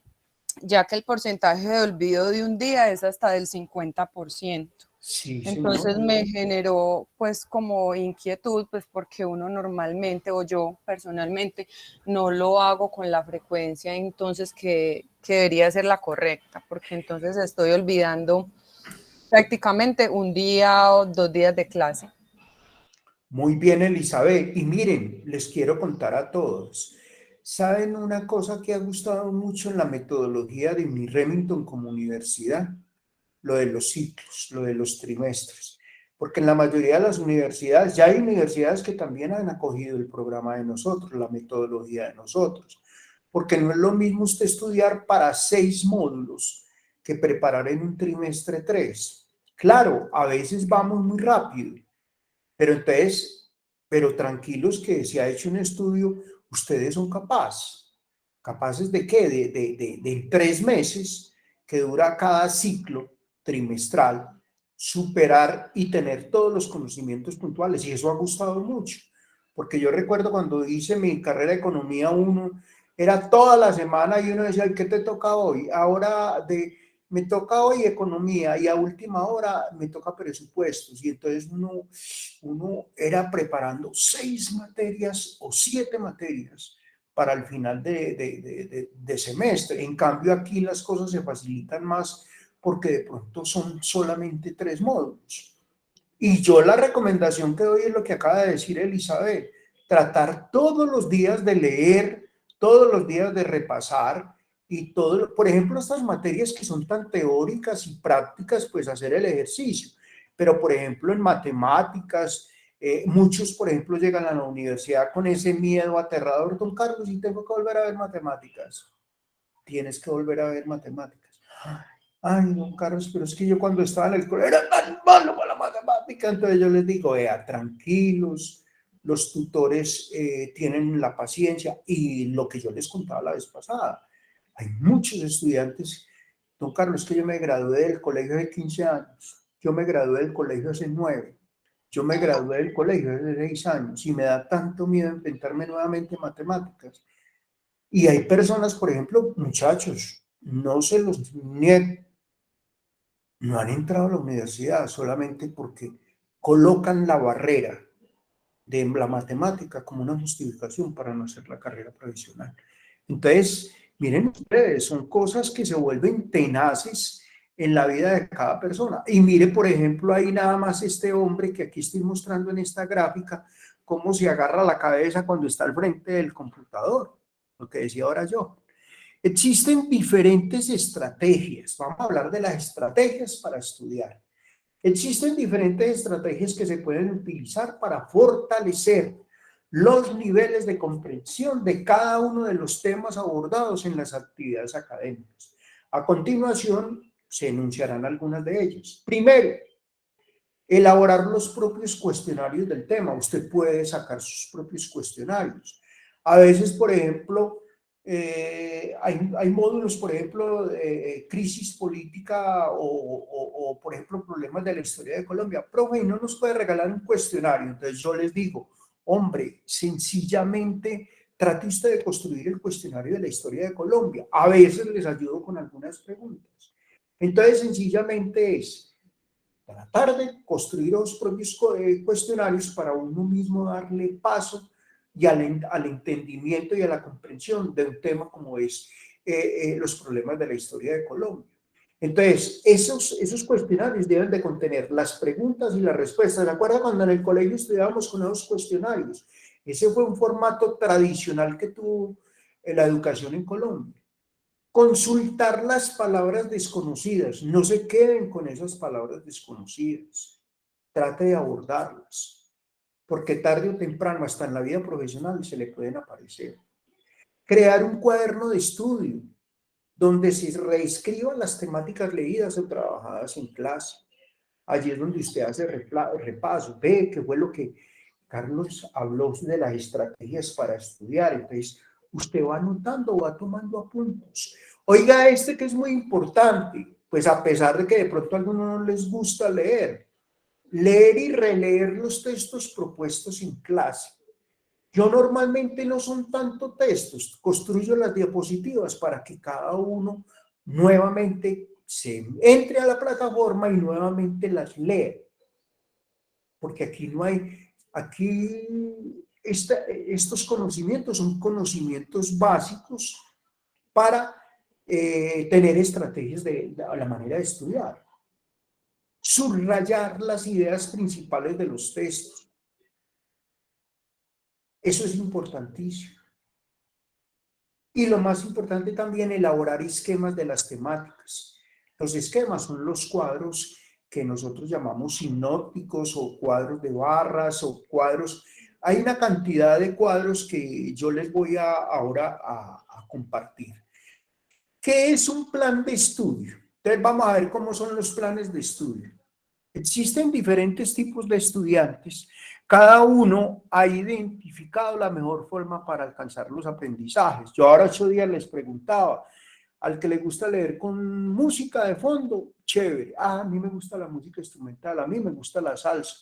ya que el porcentaje de olvido de un día es hasta del 50%. Sí, entonces me generó pues como inquietud, pues porque uno normalmente, o yo personalmente, no lo hago con la frecuencia entonces que debería ser la correcta, porque entonces estoy olvidando prácticamente un día o 2 días de clase. Muy bien, Elizabeth. Y miren, les quiero contar a todos. ¿Saben una cosa que ha gustado mucho en la metodología de mi Remington como universidad? Lo de los ciclos, lo de los trimestres. Porque en la mayoría de las universidades, ya hay universidades que también han acogido el programa de nosotros, la metodología de nosotros. porque no es lo mismo usted estudiar para 6 módulos que preparar en un trimestre 3. Claro, a veces vamos muy rápido, pero entonces, pero tranquilos que si ha hecho un estudio, ustedes son capaces de qué, de 3 meses que dura cada ciclo trimestral, superar y tener todos los conocimientos puntuales, y eso ha gustado mucho, porque yo recuerdo cuando hice mi carrera de economía 1, era toda la semana y uno decía, ¿qué te toca hoy? Ahora me toca hoy economía y a última hora me toca presupuestos, y entonces uno era preparando 6 materias o 7 materias para el final de semestre. En cambio aquí las cosas se facilitan más porque de pronto son solamente 3 módulos. Y yo la recomendación que doy es lo que acaba de decir Elizabeth, tratar todos los días de leer, todos los días de repasar, y todo, por ejemplo, estas materias que son tan teóricas y prácticas, pues hacer el ejercicio. Pero, por ejemplo, en matemáticas, muchos, por ejemplo, llegan a la universidad con ese miedo aterrador. Don Carlos, ¿y tengo que volver a ver matemáticas? Tienes que volver a ver matemáticas. Ay, don Carlos, pero es que yo cuando estaba en el colegio era tan malo para la matemática. Entonces yo les digo, vea, tranquilos, los tutores tienen la paciencia, y lo que yo les contaba la vez pasada, hay muchos estudiantes. Don Carlos, es que yo me gradué del colegio hace 15 años, yo me gradué del colegio hace 9, yo me gradué del colegio hace 6 años y me da tanto miedo inventarme nuevamente matemáticas. Y hay personas, por ejemplo, muchachos, no se los niego, no han entrado a la universidad solamente porque colocan la barrera de la matemática como una justificación para no hacer la carrera profesional. Entonces, miren ustedes, son cosas que se vuelven tenaces en la vida de cada persona. Y mire, por ejemplo, ahí nada más este hombre que aquí estoy mostrando en esta gráfica, cómo se agarra la cabeza cuando está al frente del computador, lo que decía ahora yo. Existen diferentes estrategias. Vamos a hablar de las estrategias para estudiar. Existen diferentes estrategias que se pueden utilizar para fortalecer los niveles de comprensión de cada uno de los temas abordados en las actividades académicas. A continuación, se enunciarán algunas de ellas. Primero, elaborar los propios cuestionarios del tema. Usted puede sacar sus propios cuestionarios. A veces, por ejemplo, hay módulos, por ejemplo, de crisis política o, por ejemplo, problemas de la historia de Colombia. Profe, ¿y no nos puede regalar un cuestionario? Entonces yo les digo, hombre, sencillamente trate usted de construir el cuestionario de la historia de Colombia. A veces les ayudo con algunas preguntas. Entonces, sencillamente es tratar de construir los propios cuestionarios para uno mismo darle paso y al entendimiento y a la comprensión de un tema como es los problemas de la historia de Colombia. Entonces, esos cuestionarios deben de contener las preguntas y las respuestas. ¿Se acuerdan cuando en el colegio estudiábamos con esos cuestionarios? Ese fue un formato tradicional que tuvo la educación en Colombia. Consultar las palabras desconocidas. No se queden con esas palabras desconocidas. Trate de abordarlas, porque tarde o temprano, hasta en la vida profesional, se le pueden aparecer. Crear un cuaderno de estudio donde se reescriban las temáticas leídas o trabajadas en clase. Allí es donde usted hace repaso, ve qué fue lo que Carlos habló de las estrategias para estudiar. Entonces, usted va anotando, va tomando apuntes. Oiga, que es muy importante, pues a pesar de que de pronto a algunos no les gusta leer y releer los textos propuestos en clase. Yo normalmente no son tanto textos, construyo las diapositivas para que cada uno nuevamente se entre a la plataforma y nuevamente las lea. Porque aquí no hay, estos conocimientos son conocimientos básicos para tener estrategias de la manera de estudiar. Subrayar las ideas principales de los textos. Eso es importantísimo. Y lo más importante también, elaborar esquemas de las temáticas. Los esquemas son los cuadros que nosotros llamamos sinópticos o cuadros de barras o cuadros. Hay una cantidad de cuadros que yo les voy ahora a compartir. ¿Qué es un plan de estudio? Entonces vamos a ver cómo son los planes de estudio. Existen diferentes tipos de estudiantes. Cada uno ha identificado la mejor forma para alcanzar los aprendizajes. Yo ahora 8 días les preguntaba, al que le gusta leer con música de fondo, chévere. A mí me gusta la música instrumental, a mí me gusta la salsa,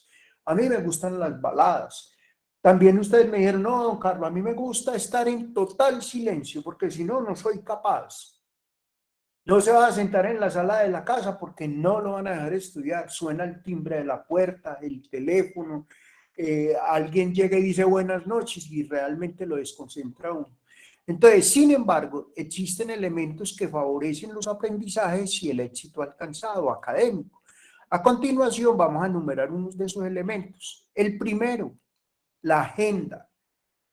a mí me gustan las baladas. También ustedes me dijeron, no, don Carlos, a mí me gusta estar en total silencio, porque si no, no soy capaz. No se va a sentar en la sala de la casa porque no lo van a dejar estudiar. Suena el timbre de la puerta, el teléfono, alguien llega y dice buenas noches y realmente lo desconcentra uno. Entonces, sin embargo, existen elementos que favorecen los aprendizajes y el éxito alcanzado académico. A continuación, vamos a enumerar unos de esos elementos. El primero, la agenda.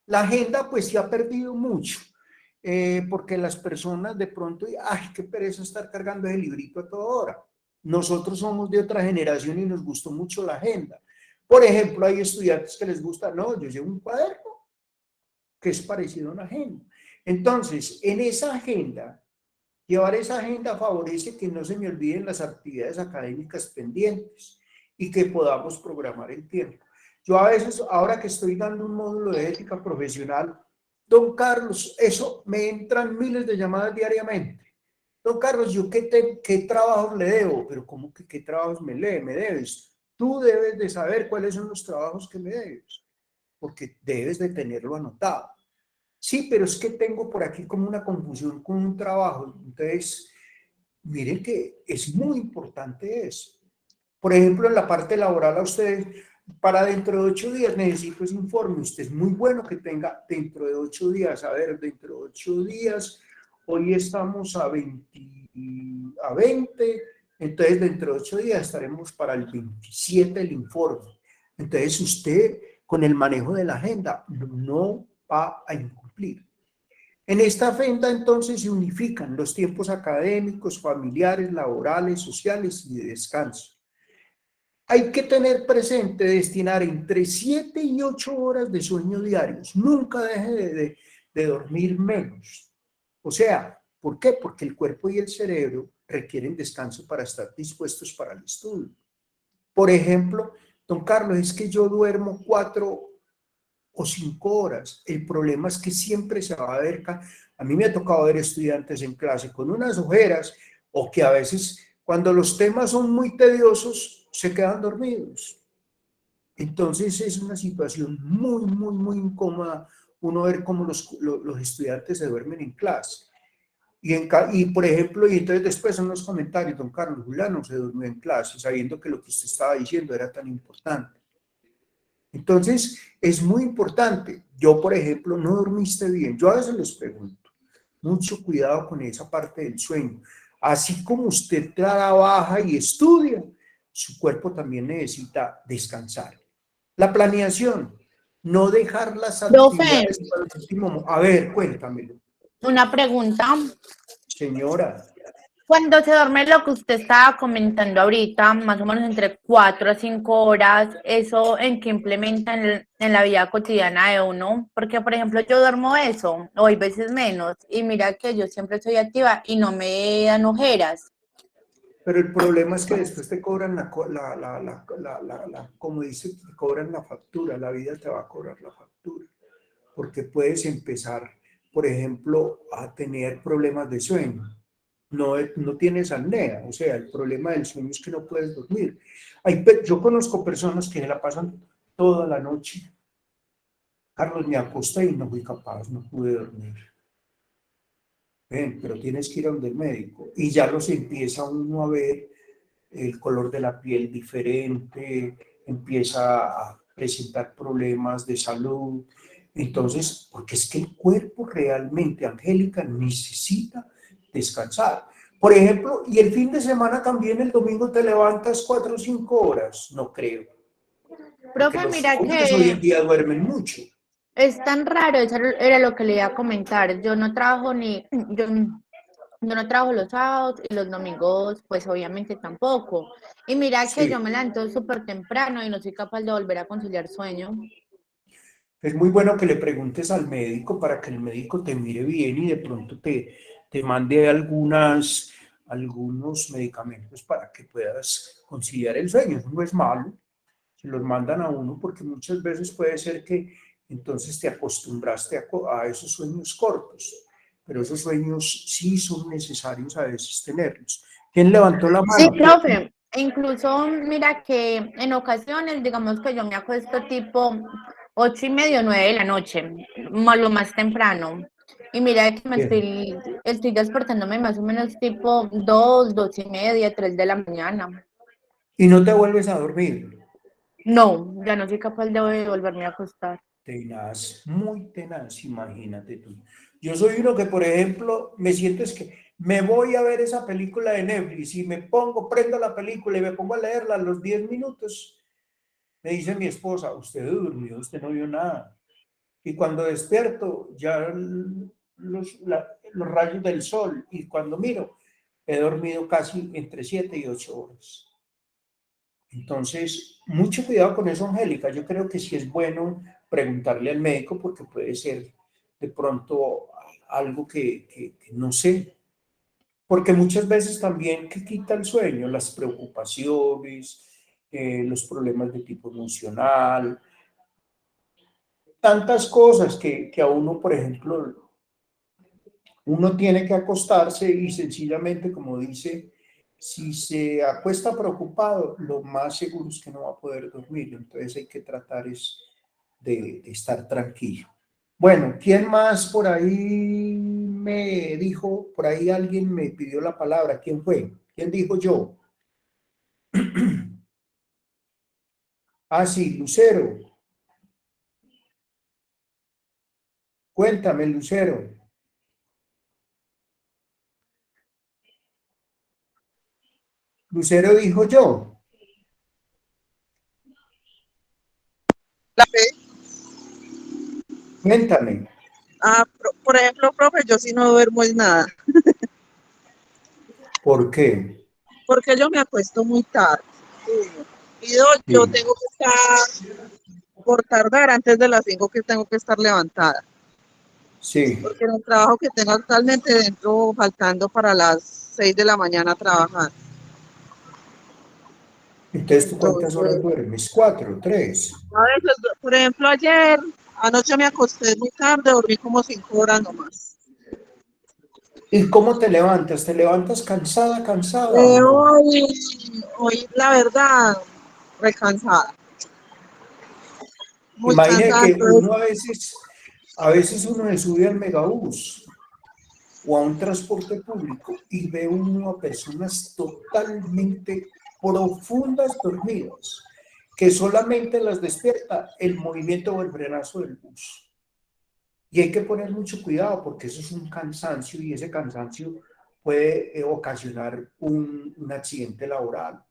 La agenda, pues, se ha perdido mucho. Porque las personas de pronto, ¡ay, qué pereza estar cargando ese librito a toda hora! Nosotros somos de otra generación y nos gustó mucho la agenda. Por ejemplo, hay estudiantes que les gusta, no, yo llevo un cuaderno que es parecido a una agenda. Entonces, en esa agenda, llevar esa agenda favorece que no se me olviden las actividades académicas pendientes y que podamos programar el tiempo. Yo a veces, ahora que estoy dando un módulo de ética profesional, don Carlos, eso me entran miles de llamadas diariamente. Don Carlos, ¿yo qué trabajos le debo? Pero ¿cómo que qué trabajos me debes? Tú debes de saber cuáles son los trabajos que me debes, porque debes de tenerlo anotado. Sí, pero es que tengo por aquí como una confusión con un trabajo. Entonces, miren que es muy importante eso. Por ejemplo, en la parte laboral a ustedes, para dentro de 8 días necesito ese informe. Usted es muy bueno que tenga dentro de 8 días. A ver, dentro de 8 días, hoy estamos a 20, entonces dentro de 8 días estaremos para el 27 el informe. Entonces usted con el manejo de la agenda no va a incumplir. En esta agenda entonces se unifican los tiempos académicos, familiares, laborales, sociales y de descanso. Hay que tener presente destinar entre 7 y 8 horas de sueño diarios. Nunca deje de dormir menos. O sea, ¿por qué? Porque el cuerpo y el cerebro requieren descanso para estar dispuestos para el estudio. Por ejemplo, don Carlos, es que yo duermo 4 o 5 horas. El problema es que siempre se va a ver, a mí me ha tocado ver estudiantes en clase con unas ojeras o que a veces cuando los temas son muy tediosos se quedan dormidos. Entonces es una situación muy incómoda uno ver cómo los estudiantes se duermen en clase. Y por ejemplo, y entonces después en los comentarios, don Carlos Juliano se durmió en clase sabiendo que lo que usted estaba diciendo era tan importante. Entonces, es muy importante. Yo, por ejemplo, no dormiste bien. Yo a veces les pregunto, mucho cuidado con esa parte del sueño. Así como usted trabaja y estudia, su cuerpo también necesita descansar. La planeación, no dejar las actividades para el último momento. A ver, cuéntamelo. Una pregunta. Señora. Cuando se duerme lo que usted estaba comentando ahorita, más o menos entre 4 a 5 horas, ¿eso en qué implementa en la vida cotidiana de uno? Porque, por ejemplo, yo duermo eso, o hay veces menos, y mira que yo siempre estoy activa y no me dan ojeras. Pero el problema es que después te cobran como dice, te cobran la factura, la vida te va a cobrar la factura, porque puedes empezar, por ejemplo, a tener problemas de sueño. No tienes apnea, o sea, el problema del sueño es que no puedes dormir. Yo conozco personas que la pasan toda la noche. Carlos, me acosté y no fui capaz, no pude dormir. Ven, pero tienes que ir a donde el médico. Y ya los empieza uno a ver el color de la piel diferente, empieza a presentar problemas de salud. Entonces, porque es que el cuerpo realmente, Angélica, necesita descansar. Por ejemplo, y el fin de semana también, el domingo te levantas 4 o 5 horas, no creo. Profe, mira que hoy en día duermen mucho. es tan raro, eso era lo que le iba a comentar. Yo no trabajo yo no trabajo los sábados y los domingos, pues obviamente tampoco. Y mira que yo me levanto súper temprano y no soy capaz de volver a conciliar sueño. Es muy bueno que le preguntes al médico para que el médico te mire bien y de pronto te mande algunos medicamentos para que puedas conciliar el sueño. Eso no es malo, se los mandan a uno porque muchas veces puede ser que entonces te acostumbraste a esos sueños cortos, pero esos sueños sí son necesarios a veces tenerlos. ¿Quién levantó la Sí, mano? profe. E incluso, mira que en ocasiones, digamos que yo me acuesto tipo 8:30, 9 de la noche, lo más temprano. Y mira que estoy despertándome más o menos tipo 2:30, 3 de la mañana. Y no te vuelves a dormir. No, ya no soy capaz de volverme a acostar. Tenaz, muy tenaz, imagínate tú. Yo soy uno que, por ejemplo, me siento es que me voy a ver esa película de Netflix y me pongo, prendo la película y me pongo a leerla a los 10 minutos. Me dice mi esposa, usted durmió, usted no vio nada. Y cuando despierto, ya los rayos del sol, y cuando miro, he dormido casi entre 7 y 8 horas. Entonces, mucho cuidado con eso, Angélica. Yo creo que sí es bueno preguntarle al médico porque puede ser de pronto algo que no sé. Porque muchas veces también que quita el sueño, las preocupaciones, los problemas de tipo emocional, tantas cosas que a uno, por ejemplo, uno tiene que acostarse y sencillamente, como dice, si se acuesta preocupado, lo más seguro es que no va a poder dormir. Entonces hay que tratar de estar tranquilo. Bueno, ¿quién más por ahí me dijo? Por ahí alguien me pidió la palabra. ¿Quién fue? ¿Quién dijo yo? Ah, sí, Lucero. Cuéntame, Lucero. Lucero dijo yo. La fe. Cuéntame. Por ejemplo, profe, yo sí no duermo es nada, ¿Por qué? porque yo me acuesto muy tarde. Y dos, yo Sí, tengo que estar, por tardar, antes de las 5 que tengo que estar levantada. sí. Porque en el trabajo que tengo actualmente dentro faltando para las 6 de la mañana a trabajar. Entonces, ¿tú cuántas horas Entonces, duermes? ¿4, 3? a veces, por ejemplo, anoche me acosté muy tarde, dormí como 5 horas nomás. ¿Y cómo te levantas? ¿Te levantas cansada o no? Hoy, la verdad, recansada. Muy Imagina cansada, que entonces, uno a veces uno se sube al megabús o a un transporte público y ve uno a personas totalmente profundas dormidas, que solamente las despierta el movimiento o el frenazo del bus. Y hay que poner mucho cuidado porque eso es un cansancio y ese cansancio puede ocasionar un accidente laboral.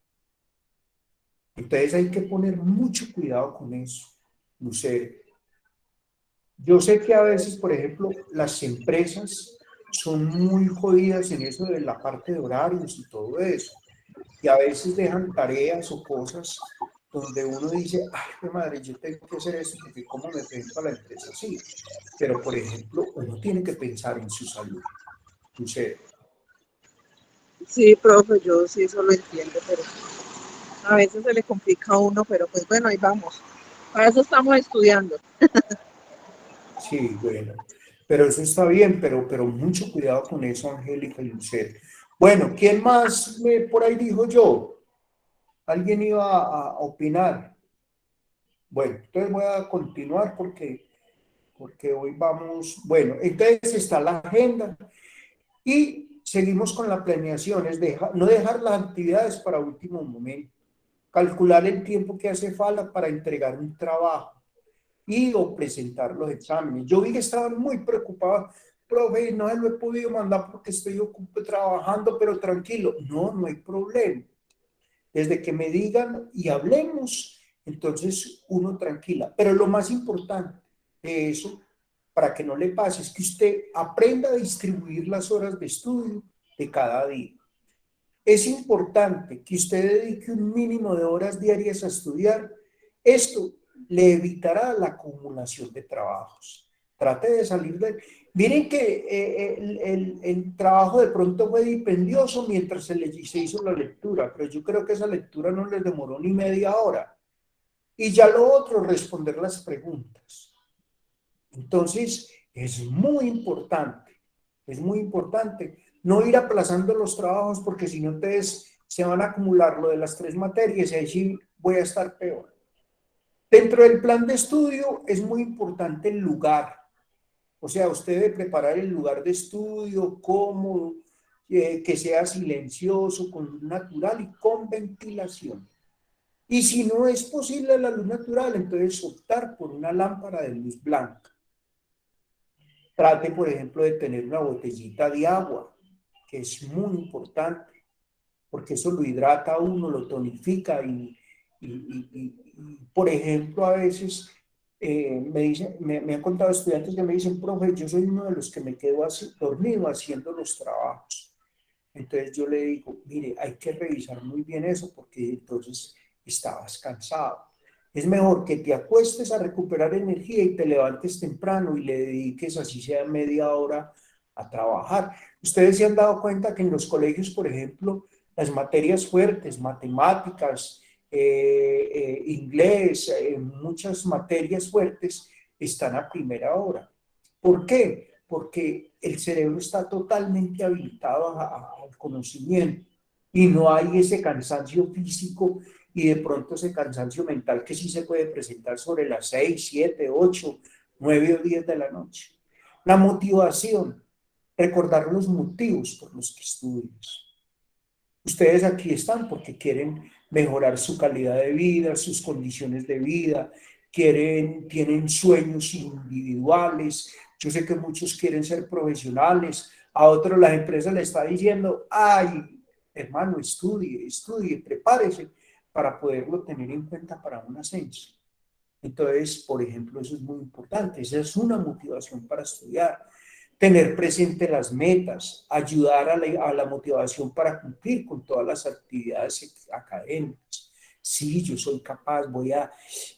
Entonces hay que poner mucho cuidado con eso, Lucero. Yo sé que a veces, por ejemplo, las empresas son muy jodidas en eso de la parte de horarios y todo eso. Y a veces dejan tareas o cosas donde uno dice, ay, qué madre, yo tengo que hacer esto porque cómo me presento a la empresa así. Pero, por ejemplo, uno tiene que pensar en su salud. Lucero. sí, profe, yo sí eso lo entiendo, pero a veces se le complica a uno, pero pues bueno, ahí vamos. Para eso estamos estudiando. Sí, bueno, pero eso está bien, pero mucho cuidado con eso, Angélica y Lucero. Bueno, ¿quién más por ahí dijo yo? ¿Alguien iba a opinar? Bueno, entonces voy a continuar porque hoy vamos, bueno, entonces está la agenda y seguimos con la planeación, es no dejar las actividades para último momento, calcular el tiempo que hace falta para entregar un trabajo y o presentar los exámenes. Yo vi que estaban muy preocupados, profe, no lo he podido mandar porque estoy trabajando, pero tranquilo. No, no hay problema. Desde que me digan y hablemos, entonces uno tranquila. Pero lo más importante de eso, para que no le pase, es que usted aprenda a distribuir las horas de estudio de cada día. Es importante que usted dedique un mínimo de horas diarias a estudiar. Esto le evitará la acumulación de trabajos. Trate de salir de... Miren que el trabajo de pronto fue dispendioso mientras se hizo la lectura, pero yo creo que esa lectura no les demoró ni media hora. Y ya lo otro, responder las preguntas. Entonces, es muy importante no ir aplazando los trabajos porque si no, entonces se van a acumular lo de las 3 materias y ahí sí voy a estar peor. Dentro del plan de estudio es muy importante el lugar. O sea, usted debe preparar el lugar de estudio cómodo, que sea silencioso, con luz natural y con ventilación. Y si no es posible la luz natural, entonces optar por una lámpara de luz blanca. Trate, por ejemplo, de tener una botellita de agua, que es muy importante, porque eso lo hidrata a uno, lo tonifica y por ejemplo, a veces me han contado estudiantes que me dicen, profe, yo soy uno de los que me quedo dormido haciendo los trabajos. Entonces yo le digo, mire, hay que revisar muy bien eso porque entonces estabas cansado. Es mejor que te acuestes a recuperar energía y te levantes temprano y le dediques así sea media hora a trabajar. Ustedes se han dado cuenta que en los colegios, por ejemplo, las materias fuertes, matemáticas, inglés, muchas materias fuertes están a primera hora. ¿Por qué? Porque el cerebro está totalmente habilitado al conocimiento y no hay ese cansancio físico y de pronto ese cansancio mental que sí se puede presentar sobre las 6, 7, 8, 9 o 10 de la noche. La motivación, recordar los motivos por los que estudias. Ustedes aquí están porque quieren mejorar su calidad de vida, sus condiciones de vida, tienen sueños individuales. Yo sé que muchos quieren ser profesionales, a otros las empresas le están diciendo, ay, hermano, estudie, prepárese para poderlo tener en cuenta para un ascenso. Entonces, por ejemplo, eso es muy importante, esa es una motivación para estudiar. Tener presente las metas, ayudar a la motivación para cumplir con todas las actividades académicas. Sí, yo soy capaz,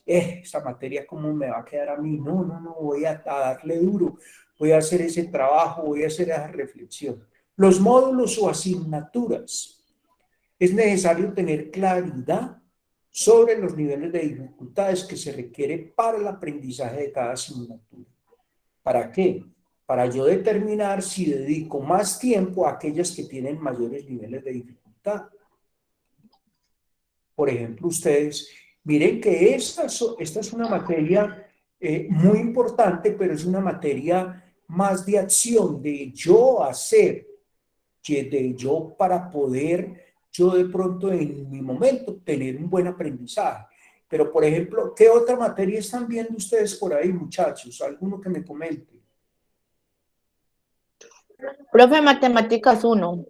esa materia cómo me va a quedar a mí, no, voy a darle duro, voy a hacer ese trabajo, voy a hacer esa reflexión. Los módulos o asignaturas, es necesario tener claridad sobre los niveles de dificultades que se requiere para el aprendizaje de cada asignatura. ¿Para qué? Para yo determinar si dedico más tiempo a aquellas que tienen mayores niveles de dificultad. Por ejemplo, ustedes miren que esta es una materia muy importante, pero es una materia más de acción, de yo hacer, que de yo para poder, yo de pronto en mi momento tener un buen aprendizaje. Pero, por ejemplo, ¿qué otra materia están viendo ustedes por ahí, muchachos? ¿Alguno que me comente? Profe, matemáticas 1.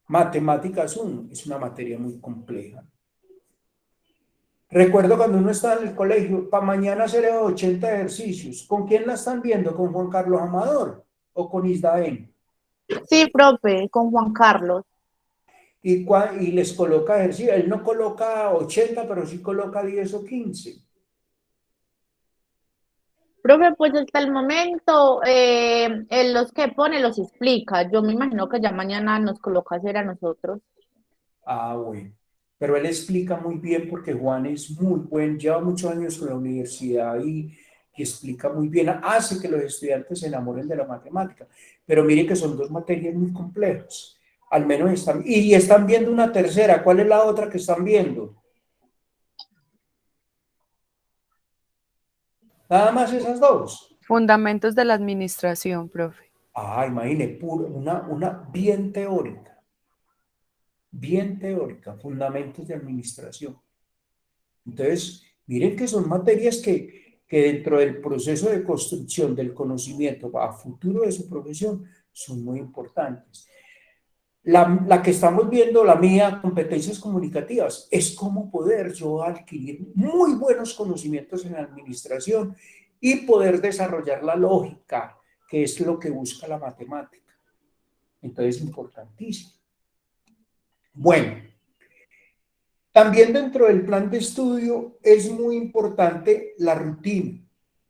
Matemáticas 1 es una materia muy compleja. Recuerdo cuando uno estaba en el colegio, para mañana hacer 80 ejercicios. ¿Con quién la están viendo? ¿Con Juan Carlos Amador o con Isdael? Sí, profe, con Juan Carlos. Y les coloca ejercicio. Él no coloca 80, pero sí coloca 10 o 15. Profe, pues hasta el momento, él los que pone los explica. Yo me imagino que ya mañana nos coloca a hacer a nosotros. Ah, bueno. Pero él explica muy bien porque Juan es muy buen, lleva muchos años en la universidad y explica muy bien, hace que los estudiantes se enamoren de la matemática. Pero mire que son 2 materias muy complejas. Al menos están viendo una tercera. ¿Cuál es la otra que están viendo? Nada más esas 2. Fundamentos de la administración, profe. Ah, imagine, una bien teórica, fundamentos de administración. Entonces, miren que son materias que dentro del proceso de construcción del conocimiento a futuro de su profesión son muy importantes. La que estamos viendo, la mía, competencias comunicativas, es cómo poder yo adquirir muy buenos conocimientos en la administración y poder desarrollar la lógica, que es lo que busca la matemática. Entonces, importantísimo. Bueno, También dentro del plan de estudio es muy importante la rutina,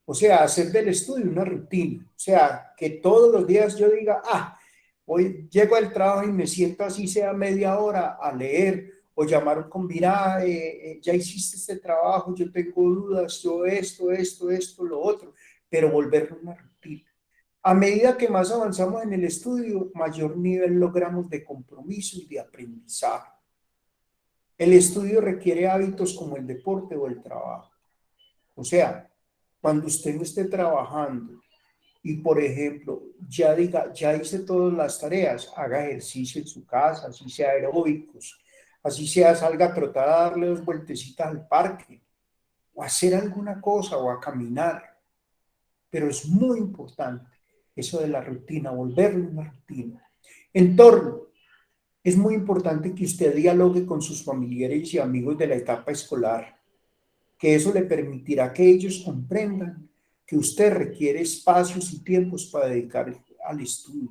o sea, hacer del estudio una rutina, o sea, que todos los días yo diga, hoy llego al trabajo y me siento así sea media hora a leer o llamar con, mira, ya hiciste este trabajo, yo tengo dudas, yo esto, lo otro, pero volverlo una rutina. A medida que más avanzamos en el estudio, mayor nivel logramos de compromiso y de aprendizaje. El estudio requiere hábitos como el deporte o el trabajo. O sea, cuando usted no esté trabajando y, por ejemplo, ya diga, ya hice todas las tareas, haga ejercicio en su casa, así sea aeróbicos, así sea salga a trotar a darle 2 vueltecitas al parque, o hacer alguna cosa, o a caminar. Pero es muy importante eso de la rutina, volverlo una rutina. Entorno. Es muy importante que usted dialogue con sus familiares y amigos de la etapa escolar, que eso le permitirá que ellos comprendan que usted requiere espacios y tiempos para dedicar al estudio.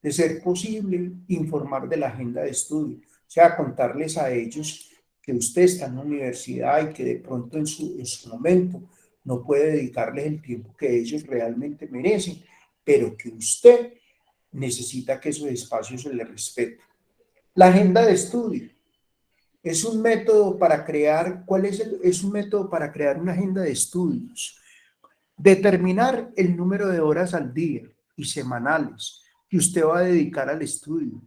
De ser posible, informar de la agenda de estudio, o sea, contarles a ellos que usted está en la universidad y que de pronto en su momento no puede dedicarles el tiempo que ellos realmente merecen, pero que usted necesita que esos espacios se les respeten. La agenda de estudio es un método para crear, es un método para crear una agenda de estudios. Determinar el número de horas al día y semanales que usted va a dedicar al estudio.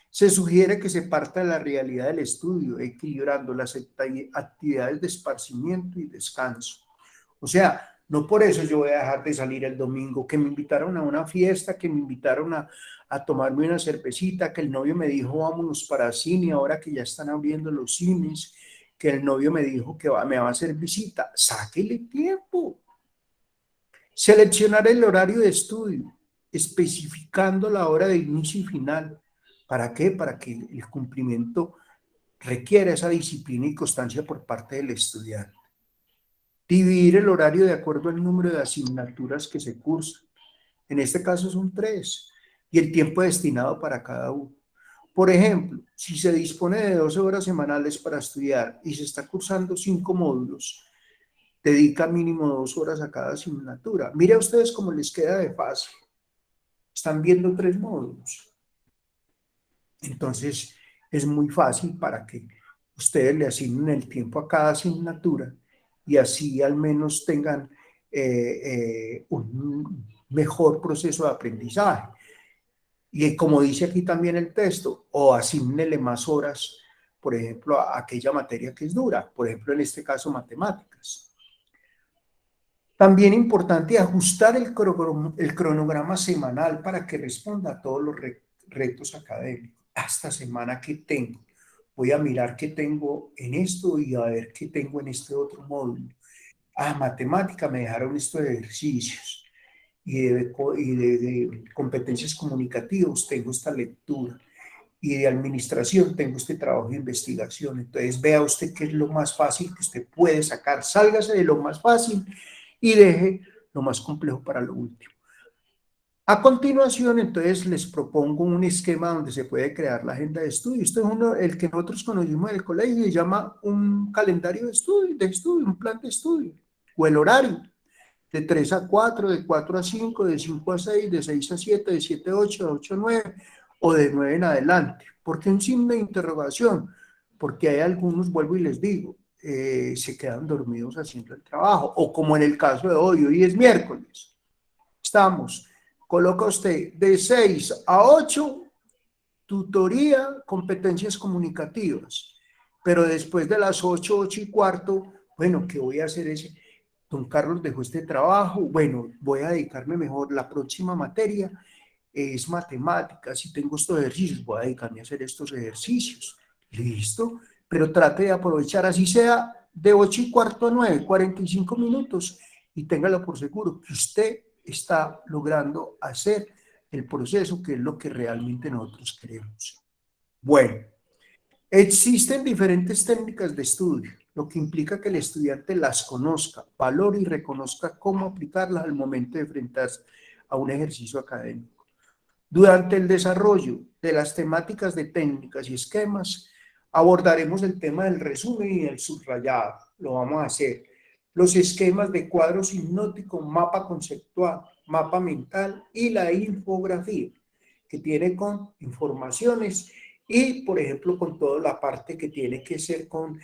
Se sugiere que se parta de la realidad del estudio, equilibrando las actividades de esparcimiento y descanso. O sea, no por eso yo voy a dejar de salir el domingo, que me invitaron a una fiesta, que me invitaron a tomarme una cervecita, que el novio me dijo vámonos para cine, ahora que ya están abriendo los cines, que el novio me dijo que me va a hacer visita. Sáquele tiempo. Seleccionar el horario de estudio, especificando la hora de inicio y final. ¿Para qué? Para que el cumplimiento requiera esa disciplina y constancia por parte del estudiante. Dividir el horario de acuerdo al número de asignaturas que se cursan. En este caso son 3, y el tiempo destinado para cada uno. Por ejemplo, si se dispone de 12 horas semanales para estudiar y se está cursando 5 módulos, dedica mínimo 2 horas a cada asignatura. Mire a ustedes cómo les queda de fácil. Están viendo 3 módulos. Entonces, es muy fácil para que ustedes le asignen el tiempo a cada asignatura y así al menos tengan un mejor proceso de aprendizaje. Y como dice aquí también el texto, o asígnele más horas, por ejemplo, a aquella materia que es dura, por ejemplo, en este caso, matemáticas. También importante ajustar el cronograma semanal para que responda a todos los retos académicos. Esta semana, ¿qué tengo? Voy a mirar qué tengo en esto y a ver qué tengo en este otro módulo. Matemática, me dejaron estos ejercicios. Y de competencias comunicativas tengo esta lectura. Y de administración tengo este trabajo de investigación. Entonces vea usted qué es lo más fácil que usted puede sacar. Sálgase de lo más fácil y deje lo más complejo para lo último. A continuación, entonces, les propongo un esquema donde se puede crear la agenda de estudio. Esto es el que nosotros conocimos en el colegio, se llama un calendario de estudio, un plan de estudio, o el horario, de 3 a 4, de 4 a 5, de 5 a 6, de 6 a 7, de 7 a 8, de 8 a 9, o de 9 en adelante. ¿Por qué un signo de interrogación? Porque hay algunos, vuelvo y les digo, se quedan dormidos haciendo el trabajo, o como en el caso de hoy es miércoles, coloca usted de 6 a 8, tutoría, competencias comunicativas, pero después de las 8, 8 y cuarto, bueno, ¿qué voy a hacer ese? Don Carlos dejó este trabajo, bueno, voy a dedicarme mejor, la próxima materia es matemáticas, si tengo estos ejercicios, voy a dedicarme a hacer estos ejercicios, listo, pero trate de aprovechar, así sea de 8 y cuarto a 9, 45 minutos, y téngalo por seguro que usted está logrando hacer el proceso, que es lo que realmente nosotros queremos. Bueno, existen diferentes técnicas de estudio, lo que implica que el estudiante las conozca, valore y reconozca cómo aplicarlas al momento de enfrentarse a un ejercicio académico. Durante el desarrollo de las temáticas de técnicas y esquemas, Abordaremos el tema del resumen y del subrayado. Lo vamos a hacer. Los esquemas de cuadro hipnótico, mapa conceptual, mapa mental y la infografía, que tiene con informaciones y, por ejemplo, con toda la parte que tiene que ser con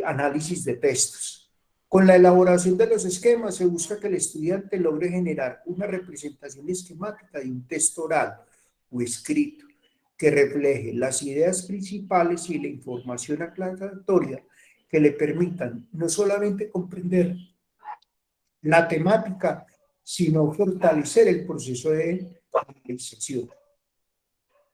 análisis de textos. Con la elaboración de los esquemas se busca que el estudiante logre generar una representación esquemática de un texto oral o escrito que refleje las ideas principales y la información aclaratoria que le permitan no solamente comprender la temática, sino fortalecer el proceso de realización.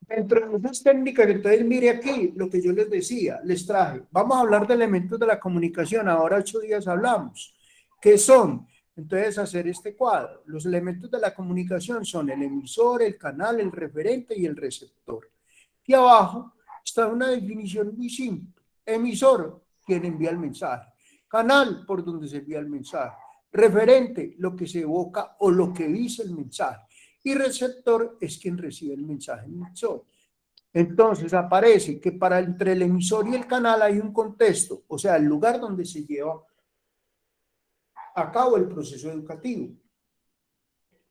Dentro de esas técnicas, entonces mire aquí lo que yo les decía, les traje, vamos a hablar de elementos de la comunicación, ahora 8 días hablamos, ¿qué son? Entonces hacer este cuadro, los elementos de la comunicación son el emisor, el canal, el referente y el receptor. Y abajo está una definición muy simple, emisor, quien envía el mensaje, canal, por donde se envía el mensaje, referente, lo que se evoca o lo que dice el mensaje, y receptor es quien recibe el mensaje emisor. Entonces aparece que entre el emisor y el canal hay un contexto, o sea, el lugar donde se lleva a cabo el proceso educativo.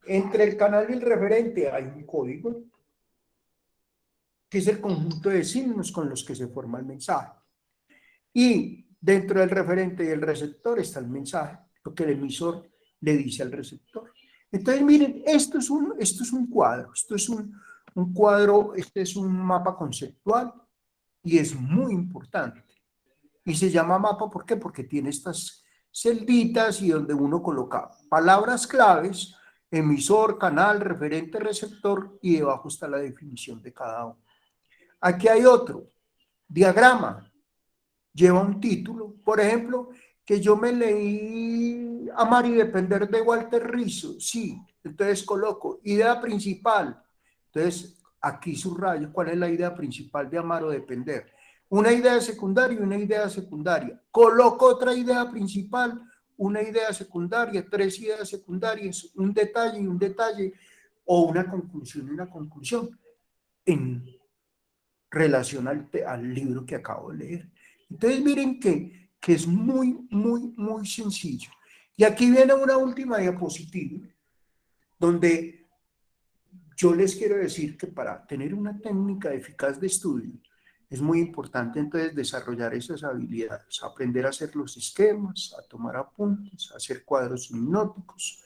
Entre el canal y el referente hay un código, que es el conjunto de signos con los que se forma el mensaje. Y dentro del referente y el receptor está el mensaje, lo que el emisor le dice al receptor. Entonces, miren, esto es un cuadro, esto es un cuadro, este es un mapa conceptual y es muy importante. Y se llama mapa, ¿por qué? Porque tiene estas celditas y donde uno coloca palabras claves, emisor, canal, referente, receptor, y debajo está la definición de cada uno. Aquí hay otro, diagrama, lleva un título, por ejemplo, que yo me leí Amar y Depender de Walter Rizzo, sí, entonces coloco idea principal, entonces aquí subrayo cuál es la idea principal de amar o depender, una idea secundaria y una idea secundaria, coloco otra idea principal, una idea secundaria, 3 ideas secundarias, un detalle y un detalle, o una conclusión y una conclusión, en relación al libro que acabo de leer. Entonces miren que es muy, muy, muy sencillo. Y aquí viene una última diapositiva, donde yo les quiero decir que para tener una técnica eficaz de estudio, es muy importante entonces desarrollar esas habilidades, aprender a hacer los esquemas, a tomar apuntes, a hacer cuadros hipnóticos.